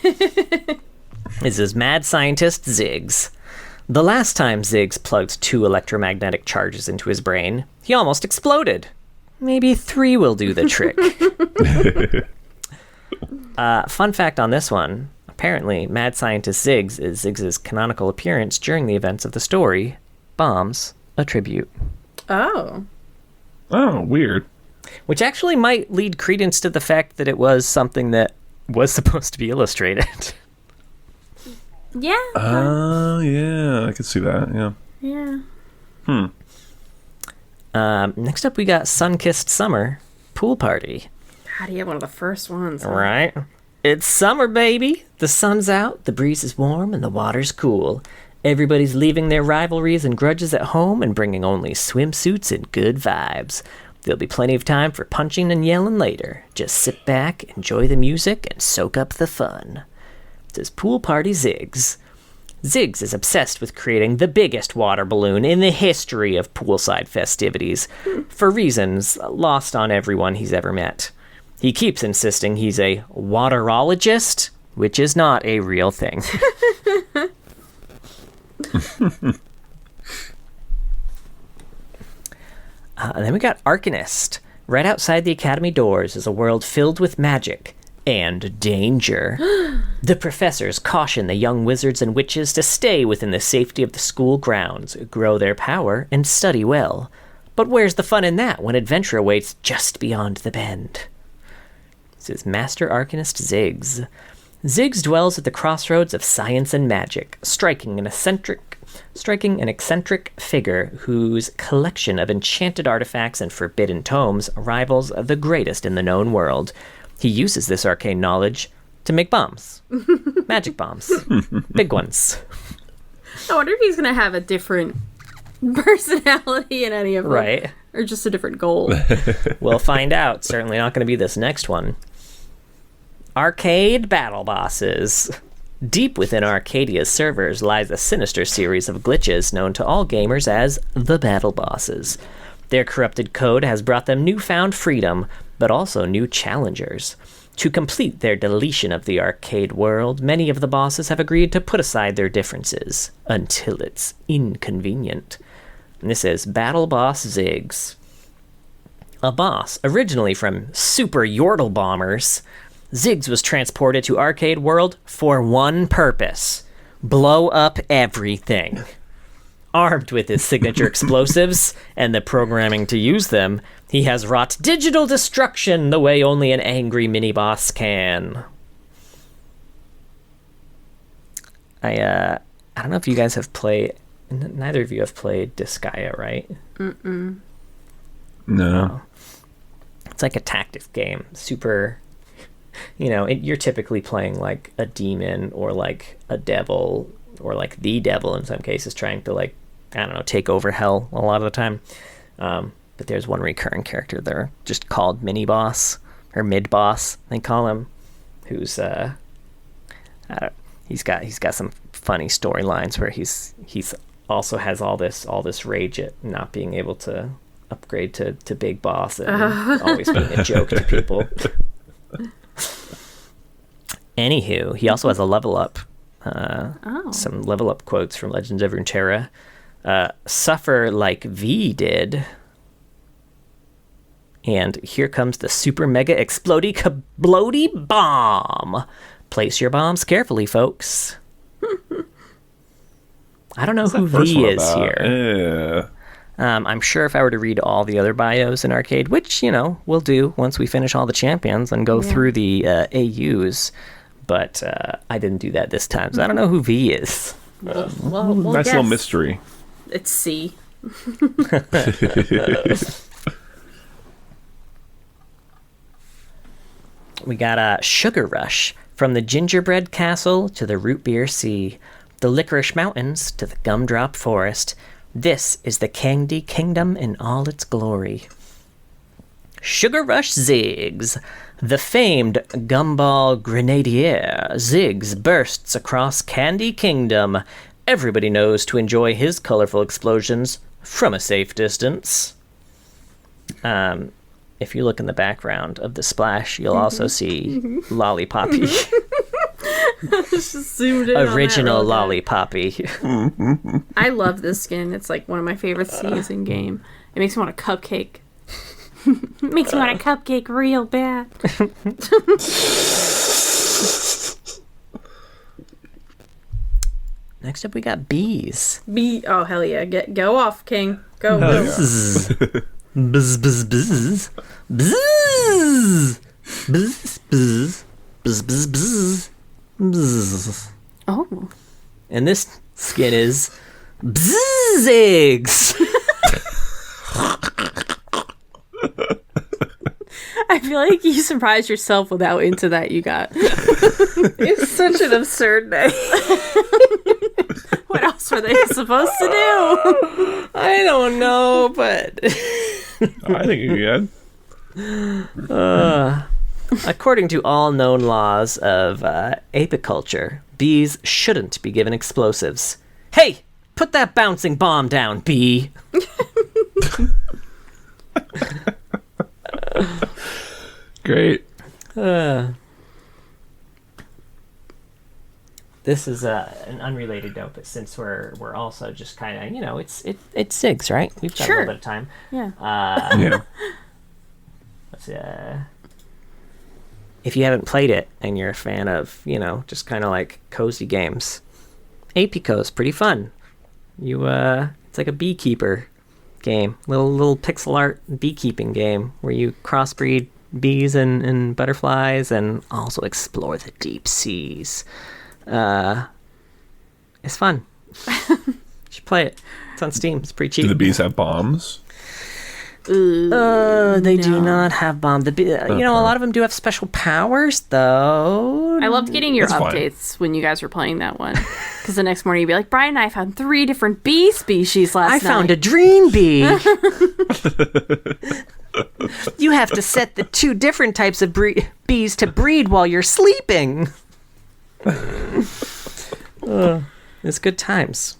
This is Mad Scientist Ziggs. The last time Ziggs plugged 2 electromagnetic charges into his brain, he almost exploded. Maybe 3 will do the trick. Fun fact on this one. Apparently, mad scientist Ziggs is Ziggs' canonical appearance during the events of the story, Bombs, a Tribute. Oh. Oh, weird. Which actually might lead credence to the fact that it was something that was supposed to be illustrated. Yeah. Yeah, I could see that, yeah. Yeah. Next up, we got Sun-Kissed Summer, Pool Party. God, yeah, one of the first ones. Huh? Right? It's summer, baby. The sun's out, the breeze is warm, and the water's cool. Everybody's leaving their rivalries and grudges at home and bringing only swimsuits and good vibes. There'll be plenty of time for punching and yelling later. Just sit back, enjoy the music, and soak up the fun. It says Pool Party Ziggs. Ziggs is obsessed with creating the biggest water balloon in the history of poolside festivities, for reasons lost on everyone he's ever met. He keeps insisting he's a waterologist, which is not a real thing. Then we got Arcanist. Right outside the academy doors is a world filled with magic and danger. The professors caution the young wizards and witches to stay within the safety of the school grounds, grow their power, and study well. But where's the fun in that when adventure awaits just beyond the bend? This is Master Arcanist Ziggs. Ziggs dwells at the crossroads of science and magic, striking an eccentric figure whose collection of enchanted artifacts and forbidden tomes rivals the greatest in the known world. He uses this arcane knowledge to make bombs. Magic bombs. Big ones. I wonder if he's going to have a different personality in any of them. Right. Or just a different goal. We'll find out. Certainly not going to be this next one. Arcade Battle Bosses. Deep within Arcadia's servers lies a sinister series of glitches known to all gamers as the Battle Bosses. Their corrupted code has brought them newfound freedom, but also new challengers. To complete their deletion of the arcade world, many of the bosses have agreed to put aside their differences, until it's inconvenient. And this is Battle Boss Ziggs. A boss originally from Super Yordle Bombers, Ziggs was transported to Arcade World for one purpose: blow up everything. Armed with his signature explosives and the programming to use them, he has wrought digital destruction the way only an angry mini-boss can. I don't know if you guys have played... Neither of you have played Disgaea, right? Mm-mm. No. It's like a tactics game. Super... you're typically playing like a demon or like a devil or like the devil in some cases, trying to take over hell a lot of the time. But there's one recurring character there, just called mini boss or mid boss, they call him, who's he's got some funny storylines where he's also has all this rage at not being able to upgrade to big boss and always being a joke to people. Anywho, he also has a level up. Some level up quotes from Legends of Runeterra. Suffer like V did. And here comes the super mega explodey kablody bomb. Place your bombs carefully, folks. I don't know who V is here. Yeah. I'm sure if I were to read all the other bios in Arcade, which, we'll do once we finish all the champions and go through the AUs, but I didn't do that this time, so I don't know who V is. We'll nice guess. little mystery. It's C. We got a Sugar Rush. From the gingerbread castle to the root beer sea, the licorice mountains to the gumdrop forest, this is the Candy Kingdom in all its glory. Sugar Rush Ziggs. The famed gumball grenadier Ziggs bursts across Candy Kingdom. Everybody knows to enjoy his colorful explosions from a safe distance. If you look in the background of the splash, you'll also see Lollipoppy. Just zoomed in Original on that Lollipoppy. I love this skin. It's like one of my favorite scenes in game. It makes me want a cupcake. Makes me want a cupcake real bad. Next up, we got bees. Oh, hell yeah. Go off, King. Go. Buzz. Buzz, buzz, buzz. Buzz. Buzz, buzz. Buzz, buzz, buzz. Buzz. Oh. And this skin is Ziggs. I feel like you surprised yourself with how into that you got. It's such an absurd name. What else were they supposed to do? I don't know, but I think you're good. According to all known laws of apiculture, bees shouldn't be given explosives. Hey, put that bouncing bomb down, bee. Great. This is an unrelated note, but since we're also just kind of, it's Ziggs, right? We've got a little bit of time. Yeah. Yeah. Let's see. If you haven't played it and you're a fan of, just kind of like cozy games, Apico's pretty fun. It's like a beekeeper game, little pixel art beekeeping game where you crossbreed bees and butterflies and also explore the deep seas. It's fun. You should play it. It's on Steam. It's pretty cheap. Do the bees have bombs? They do not have bombs. A lot of them do have special powers, though. I loved getting your That's fine. updates when you guys were playing that one. Because the next morning you'd be like, Brian and I found 3 different bee species last night. I found a dream bee. You have to set the 2 different types of bees to breed while you're sleeping. It's good times.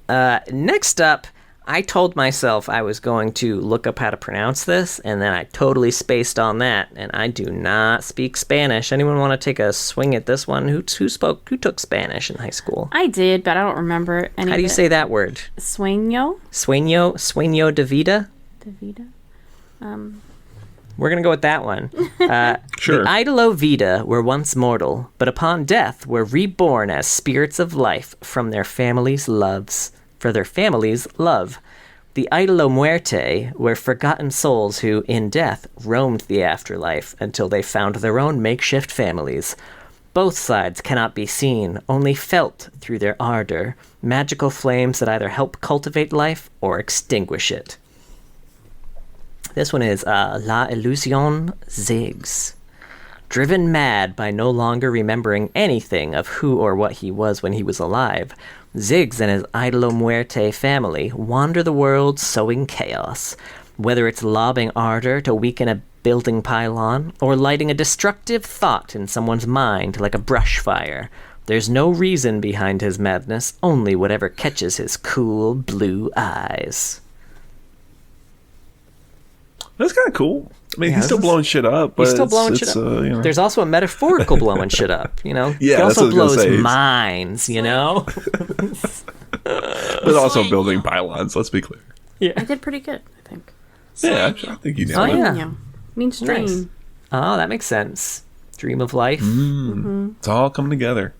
Next up, I told myself I was going to look up how to pronounce this, and then I totally spaced on that, and I do not speak Spanish. Anyone want to take a swing at this one? Who took Spanish in high school? I did, but I don't remember any How do you say that word? Sueño? Sueño de vida? De vida? We're going to go with that one. Sure. The Idolo Vida were once mortal, but upon death were reborn as spirits of life from their families' loves. For their families' love. The Idolo Muerte were forgotten souls who, in death, roamed the afterlife until they found their own makeshift families. Both sides cannot be seen, only felt through their ardor, magical flames that either help cultivate life or extinguish it. This one is La Illusion Ziggs. Driven mad by no longer remembering anything of who or what he was when he was alive, Ziggs and his Idolo Muerte family wander the world sowing chaos, whether it's lobbing ardor to weaken a building pylon or lighting a destructive thought in someone's mind like a brush fire. There's no reason behind his madness, only whatever catches his cool blue eyes. That's kind of cool. I mean, he's still blowing shit up. But He's still blowing shit up. There's also a metaphorical blowing shit up, Yeah, he that's also what I was gonna blows say. minds, But also building pylons, let's be clear. I did pretty good, I think. Yeah, I think you Oh, nailed it. yeah. Sueño. Means dream. Nice. Oh, that makes sense. Dream of life. It's all coming together.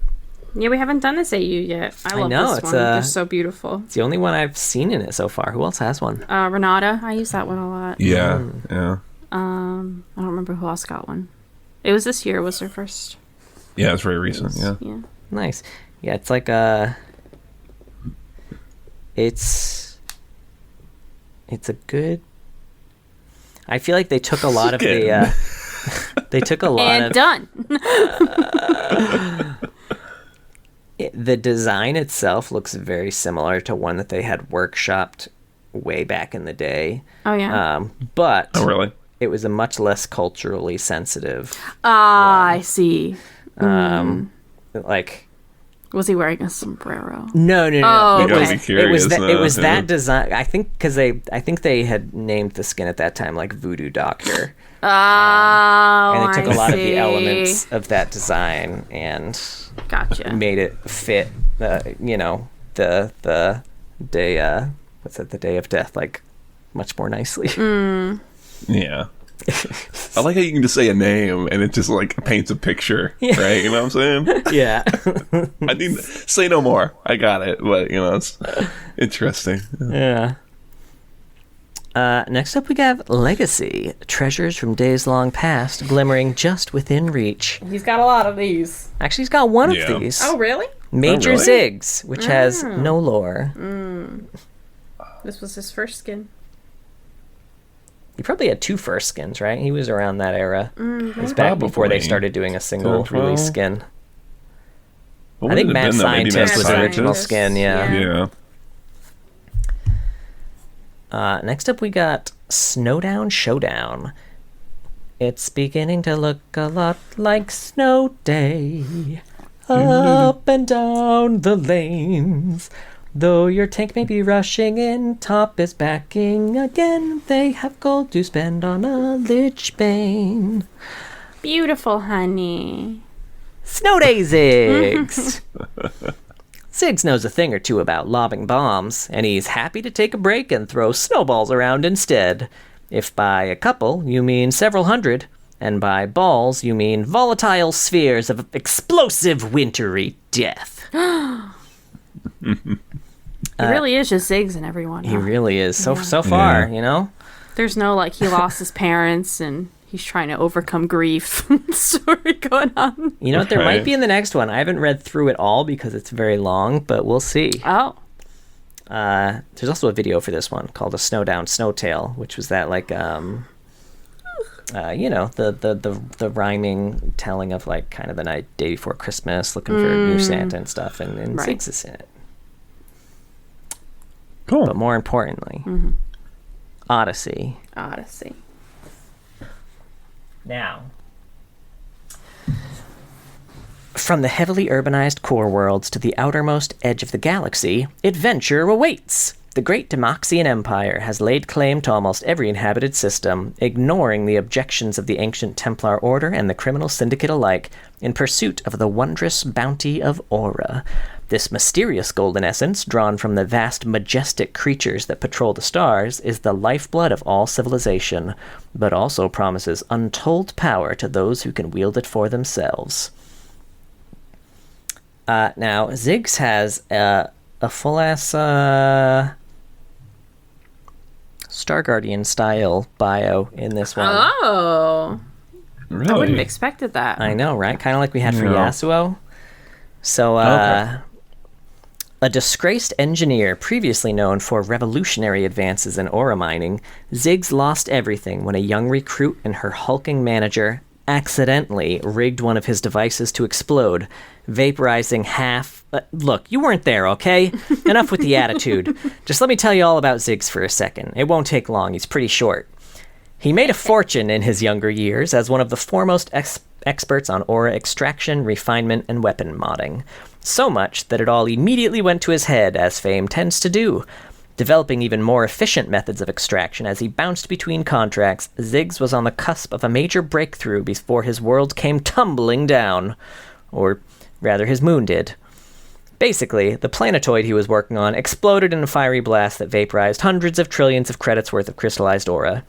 Yeah, we haven't done this AU yet. I love know, this it's one. They're so beautiful. It's the only one I've seen in it so far. Who else has one? Renata, I use that one a lot. Yeah, yeah. I don't remember who else got one. It was this year. Was their first. Yeah, it's very recent, yeah. Yeah. Nice. Yeah, it's like it's a good. I feel like they took a lot of the. They took a lot And of. done. The design itself looks very similar to one that they had workshopped way back in the day. Oh, yeah. But Oh, really? it was a much less culturally sensitive. I see. Like. Was he wearing a sombrero? No. Oh, You gotta okay. be curious It was now, that design. I think they had named the skin at that time like Voodoo Doctor, Oh, and they took I a lot of see. the elements of that design and Gotcha. made it fit. The day. What's that? The Day of Death, like much more nicely. Yeah. I like how you can just say a name and it just like paints a picture, right? You know what I'm saying? Yeah. I need say no more. I got it, but it's interesting. Yeah. Next up, we have Legacy. Treasures from days long past, glimmering just within reach. He's got a lot of these. Actually, he's got one of these. Oh, really? Major really? Ziggs, which has no lore. This was his first skin. He probably had 2 first skins, right? He was around that era. It's back before they started doing a single release skin. I think Mad Scientist was the original skin, Yeah. Next up, we got Snowdown Showdown. It's beginning to look a lot like Snow Day. Up and down the lanes. Though your tank may be rushing in, top is backing again. They have gold to spend on a Lich Bane. Beautiful, honey. Snow Day Ziggs! Ziggs knows a thing or two about lobbing bombs, and he's happy to take a break and throw snowballs around instead. If by a couple, you mean several hundred, and by balls, you mean volatile spheres of explosive wintry death. He really is just Ziggs and everyone. He really is. So far, There's no, he lost his parents and he's trying to overcome grief story going on. You know what? There might be in the next one. I haven't read through it all because it's very long, but we'll see. Oh. There's also a video for this one called A Snowdown Snow Tale, which was that, the rhyming telling of, kind of the night, day before Christmas, looking for a new Santa and stuff, and Ziggs is in it. Cool. But more importantly, Odyssey. Now, from the heavily urbanized core worlds to the outermost edge of the galaxy, adventure awaits. The great Demoxian Empire has laid claim to almost every inhabited system, ignoring the objections of the ancient Templar Order and the criminal syndicate alike, in pursuit of the wondrous bounty of Aura. This mysterious golden essence, drawn from the vast, majestic creatures that patrol the stars, is the lifeblood of all civilization, but also promises untold power to those who can wield it for themselves. Now, Ziggs has a full-ass Star Guardian-style bio in this one. Oh. Really? I wouldn't have expected that. I know, right? Kind of like we had for Yasuo. So, a disgraced engineer previously known for revolutionary advances in aura mining, Ziggs lost everything when a young recruit and her hulking manager accidentally rigged one of his devices to explode, vaporizing half... look, you weren't there, okay? Enough with the attitude. Just let me tell you all about Ziggs for a second. It won't take long. He's pretty short. He made a fortune in his younger years as one of the foremost experts on aura extraction, refinement, and weapon modding. So much that it all immediately went to his head, as fame tends to do. Developing even more efficient methods of extraction as he bounced between contracts, Ziggs was on the cusp of a major breakthrough before his world came tumbling down. Or rather, his moon did. Basically, the planetoid he was working on exploded in a fiery blast that vaporized hundreds of trillions of credits worth of crystallized aura.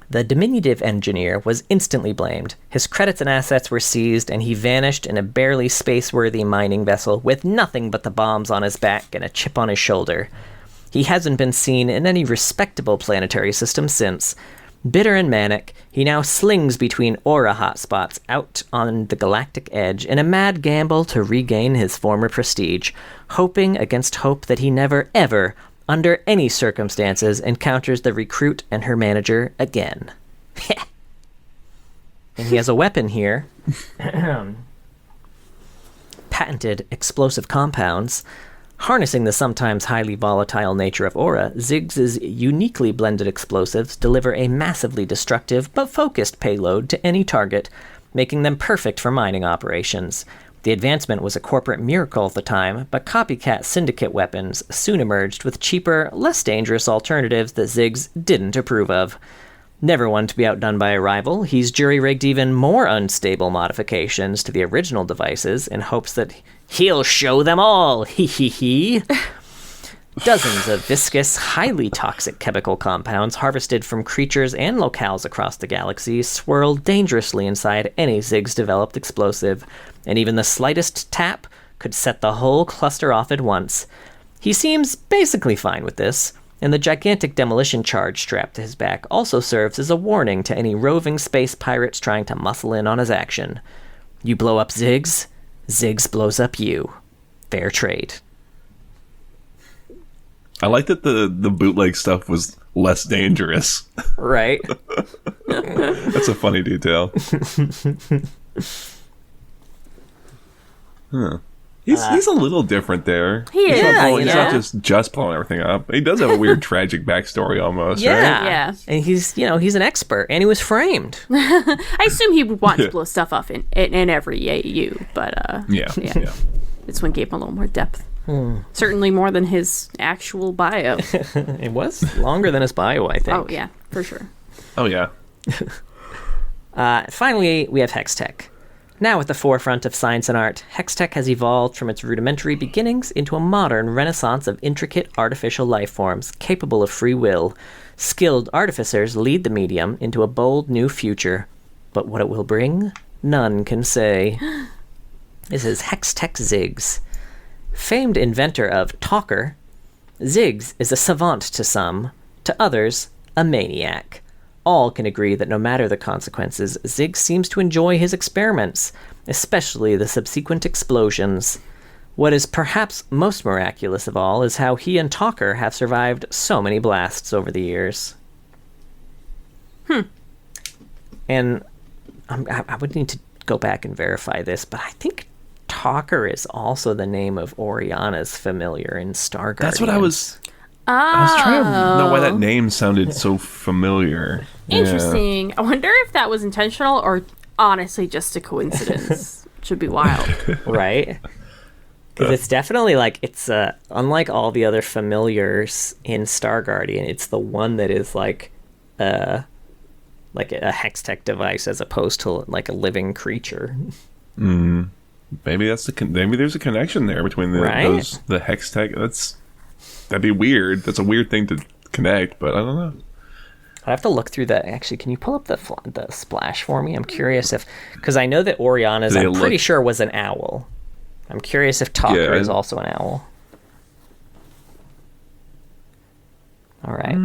The diminutive engineer was instantly blamed. His credits and assets were seized, and he vanished in a barely space-worthy mining vessel with nothing but the bombs on his back and a chip on his shoulder. He hasn't been seen in any respectable planetary system since. Bitter and manic, he now slings between aura hotspots out on the galactic edge in a mad gamble to regain his former prestige, hoping against hope that he never, ever, under any circumstances, encounters the recruit and her manager again. And he has a weapon here. Patented explosive compounds. Harnessing the sometimes highly volatile nature of aura, Ziggs' uniquely blended explosives deliver a massively destructive but focused payload to any target, making them perfect for mining operations. The advancement was a corporate miracle at the time, but copycat syndicate weapons soon emerged with cheaper, less dangerous alternatives that Ziggs didn't approve of. Never one to be outdone by a rival, he's jury-rigged even more unstable modifications to the original devices in hopes that he'll show them all, hee hee hee. Dozens of viscous, highly toxic chemical compounds harvested from creatures and locales across the galaxy swirl dangerously inside any Ziggs-developed explosive, and even the slightest tap could set the whole cluster off at once. He seems basically fine with this, and the gigantic demolition charge strapped to his back also serves as a warning to any roving space pirates trying to muscle in on his action. You blow up Ziggs, Ziggs blows up you. Fair trade. I like that the bootleg stuff was less dangerous. Right. That's a funny detail. Huh. He's a little different there. He is. He's not just blowing everything up. He does have a weird tragic backstory almost, right? Yeah. And he's an expert, and he was framed. I assume he would want to blow stuff up in every AU, but Yeah. this one gave him a little more depth. Certainly more than his actual bio. It was longer than his bio, I think. Oh, yeah, for sure. Oh, yeah. Finally, we have Hextech. Now at the forefront of science and art, Hextech has evolved from its rudimentary beginnings into a modern renaissance of intricate artificial life forms capable of free will. Skilled artificers lead the medium into a bold new future. But what it will bring, none can say. This is Hextech Ziggs. Famed inventor of Talker, Ziggs is a savant to some, to others, a maniac. All can agree that no matter the consequences, Ziggs seems to enjoy his experiments, especially the subsequent explosions. What is perhaps most miraculous of all is how he and Talker have survived so many blasts over the years. And I would need to go back and verify this, but I think Talker is also the name of Oriana's familiar in Star Guardians. That's what I was trying to know why that name sounded so familiar. Interesting. I wonder if that was intentional or honestly just a coincidence. Should be wild. Right? Because it's definitely it's unlike all the other familiars in Star Guardian, it's the one that is like a Hextech device as opposed to like a living creature. Maybe maybe there's a connection there between the Hextech. That'd be weird. That's a weird thing to connect, but I don't know. I have to look through that. Actually, can you pull up the splash for me? I'm curious because I know that Oriana's, I'm pretty sure, was an owl. I'm curious if Talker is also an owl. All right.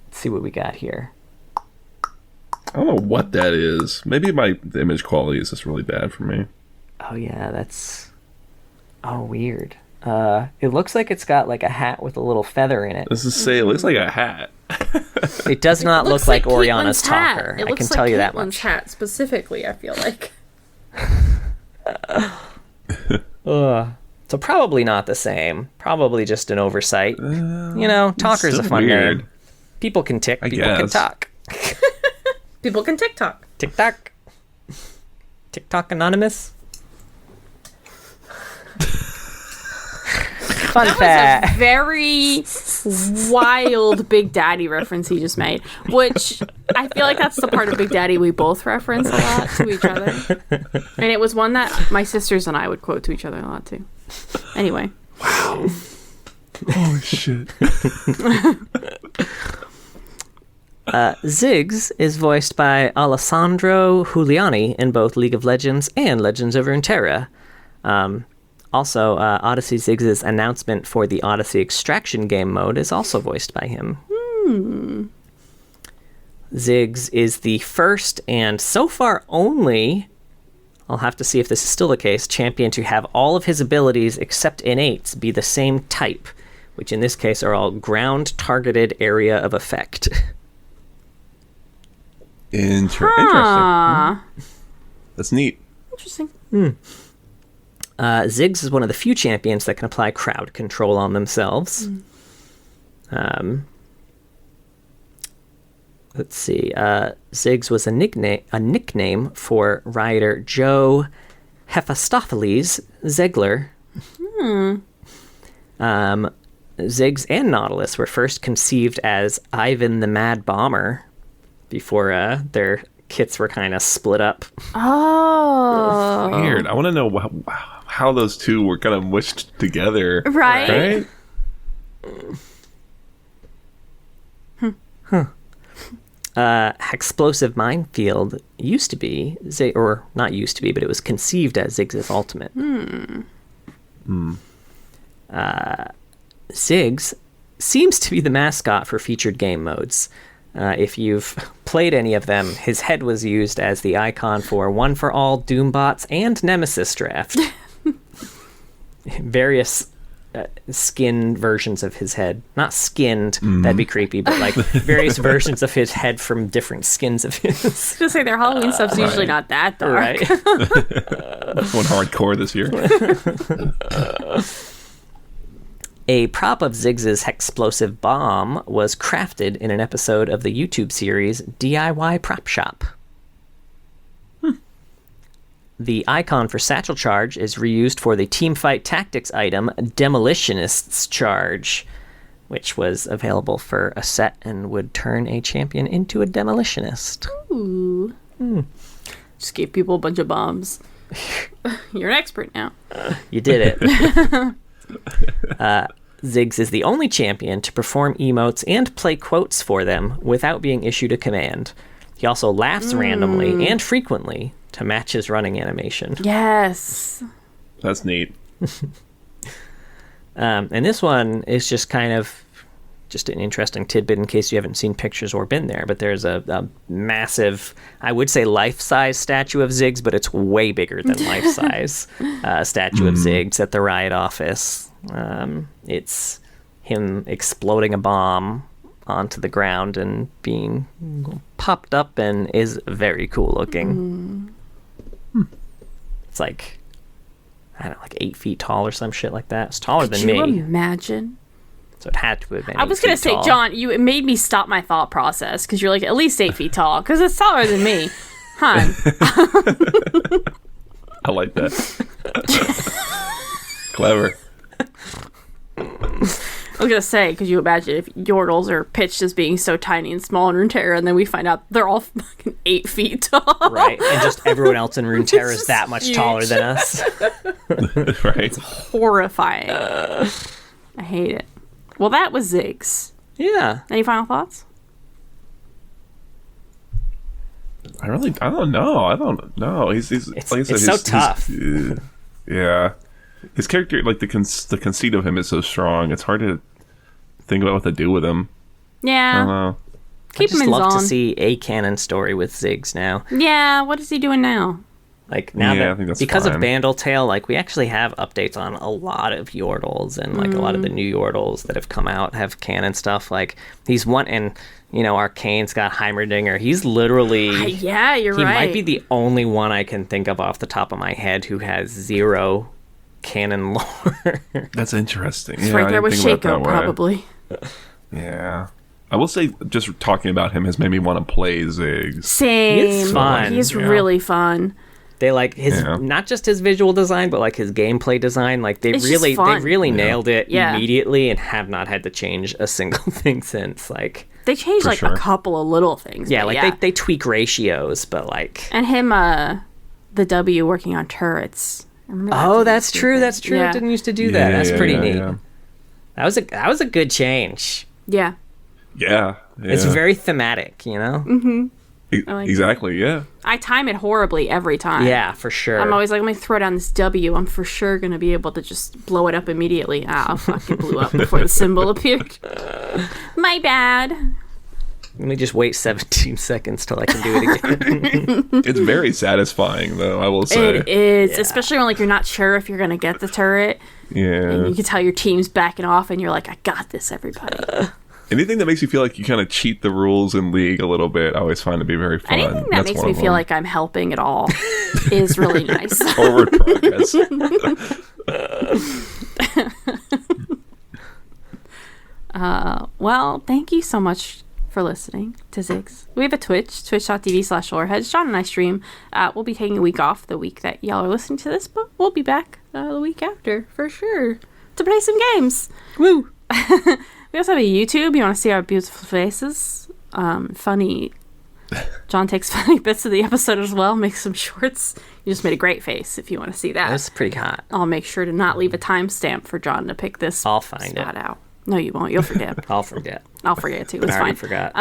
Let's see what we got here. I don't know what that is. Maybe the image quality is just really bad for me. Oh, yeah, that's... Oh, weird. It looks like it's got like a hat with a little feather in it. This is it looks like a hat. It does not look like Oriana's Talker. I can tell you that much. Caitlin's hat specifically, I feel like. So probably not the same. Probably just an oversight. Talker's a fun name. People can tick. People can talk. People can TikTok. TikTok. TikTok Anonymous. Fun fact. Was a very wild Big Daddy reference he just made, which I feel like that's the part of Big Daddy we both reference a lot to each other. And it was one that my sisters and I would quote to each other a lot too. Anyway. Wow. Holy shit. Ziggs is voiced by Alessandro Giuliani in both League of Legends and Legends of Runeterra. Also, Odyssey Ziggs' announcement for the Odyssey Extraction game mode is also voiced by him. Ziggs is the first and so far only, I'll have to see if this is still the case, champion to have all of his abilities except innates be the same type, which in this case are all ground-targeted area of effect. Interesting. That's neat. Interesting. Ziggs is one of the few champions that can apply crowd control on themselves. Let's see. Ziggs was a nickname for writer Joe Hephistopheles Zegler. Ziggs and Nautilus were first conceived as Ivan the Mad Bomber before their kits were kind of split up. Oh. Weird. I want to know how those two were kind of mushed together. Right? Hexplosive Minefield used to be, or not used to be, but it was conceived as Ziggs' ultimate. Ziggs seems to be the mascot for featured game modes. If you've played any of them, his head was used as the icon for One for All, Doombots, and Nemesis Draft. Various skin versions of his head. Not skinned, that'd be creepy, but like various versions of his head from different skins of his. Just say their Halloween stuff's usually not that dark. Right. One hardcore this year. A prop of Ziggs' hexplosive bomb was crafted in an episode of the YouTube series DIY Prop Shop. The icon for Satchel Charge is reused for the Teamfight Tactics item Demolitionist's Charge, which was available for a set and would turn a champion into a demolitionist. Ooh. Just gave people a bunch of bombs. You're an expert now. You did it. Ziggs is the only champion to perform emotes and play quotes for them without being issued a command. He also laughs randomly and frequently to match his running animation. Yes. That's neat. And this one is just kind of just an interesting tidbit in case you haven't seen pictures or been there, but there's a massive, I would say life-size statue of Ziggs, but it's way bigger than life-size statue of Ziggs at the riot office. It's him exploding a bomb onto the ground and being popped up and is very cool looking. It's like, I don't know, like 8 feet tall or some shit like that. It's taller than me. Could you imagine? So it had to have been. I was going to say, John, it made me stop my thought process because you're like at least 8 feet tall because it's taller than me. Hun. I like that. Clever. I was going to say, could you imagine if yordles are pitched as being so tiny and small in Runeterra and then we find out they're all fucking 8 feet tall? Right, and just everyone else in Runeterra is that much taller than us. Right. Horrifying. I hate it. Well, that was Ziggs. Yeah. Any final thoughts? I don't know. He's It's, like I said, it's so tough. Yeah. His character, like the conceit of him is so strong. It's hard to think about what to do with him. Yeah. I don't know. Keep him in I just love zone. to see a canon story with Ziggs now. Yeah, what is he doing now? Like now I think that that's because fine. of Bandle Tale, like we actually have updates on a lot of yordles, and like a lot of the new yordles that have come out have canon stuff. Like he's one, and Arcane's got Heimerdinger. He's literally Yeah, you're he right. might be the only one I can think of off the top of my head who has 0 canon lore. That's interesting. It's Yeah, right I there didn't with think about Shaco, it that way. probably. Yeah. I will say, just talking about him has made me want to play Ziggs. Same. It's fun. He's Yeah. really fun. They like his not just his visual design, but like his gameplay design. Like It's just fun. they really nailed it Yeah. immediately and have not had to change a single thing since. Like They changed For like sure. a couple of little things. yeah, but like they tweak ratios, but like and him, the W working on turrets. I remember that oh, being that's stupid. true. That's true. Yeah. It didn't used to do that. That's pretty neat. Yeah. That was a good change. Yeah. Yeah. It's very thematic, you know. Mm-hmm. I like exactly. Yeah. I time it horribly every time. Yeah, for sure. I'm always like, let me throw down this W. I'm for sure going to be able to just blow it up immediately. Ah, I fucking blew up before the symbol appeared. My bad. Let me just wait 17 seconds till I can do it again. It's very satisfying, though. I will say. It is, especially when like you're not sure if you're going to get the turret. Yeah. And you can tell your team's backing off and you're like, I got this, everybody. Anything that makes you feel like you kind of cheat the rules in League a little bit, I always find to be very fun. Anything that That's makes one me of feel them. like I'm helping at all is really nice. Forward progress. Well, thank you so much for listening to Ziggs. We have a Twitch, twitch.tv/loreheads. John and I stream. We'll be taking a week off the week that y'all are listening to this, but we'll be back the week after, for sure, to play some games. Woo! We also have a YouTube. You want to see our beautiful faces? Funny. John takes funny bits of the episode as well, makes some shorts. You just made a great face if you want to see that. That's pretty hot. I'll make sure to not leave a timestamp for John to pick this I'll find spot it. out. No, you won't. You'll forget. I'll forget. I'll forget too. It's I already fine. forgot.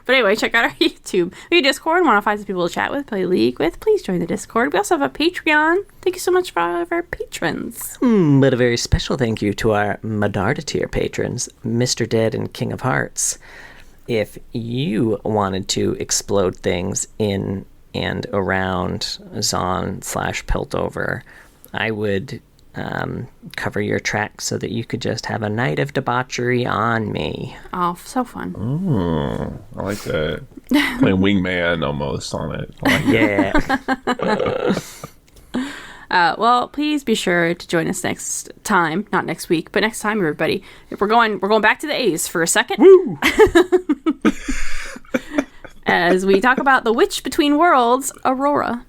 But anyway, check out our YouTube. We have Discord. Want to find some people to chat with, play League with. Please join the Discord. We also have a Patreon. Thank you so much for all of our patrons. But a very special thank you to our Medarda tier patrons, Mr. Dead and King of Hearts. If you wanted to explode things in and around Zon/Piltover, I would cover your tracks so that you could just have a night of debauchery on me. Oh, so fun. I like that. Playing wingman almost on it. I like Yeah. Well, please be sure to join us next time. Not next week, but next time, everybody. We're going back to the A's for a second. Woo! As we talk about the Witch Between Worlds, Aurora.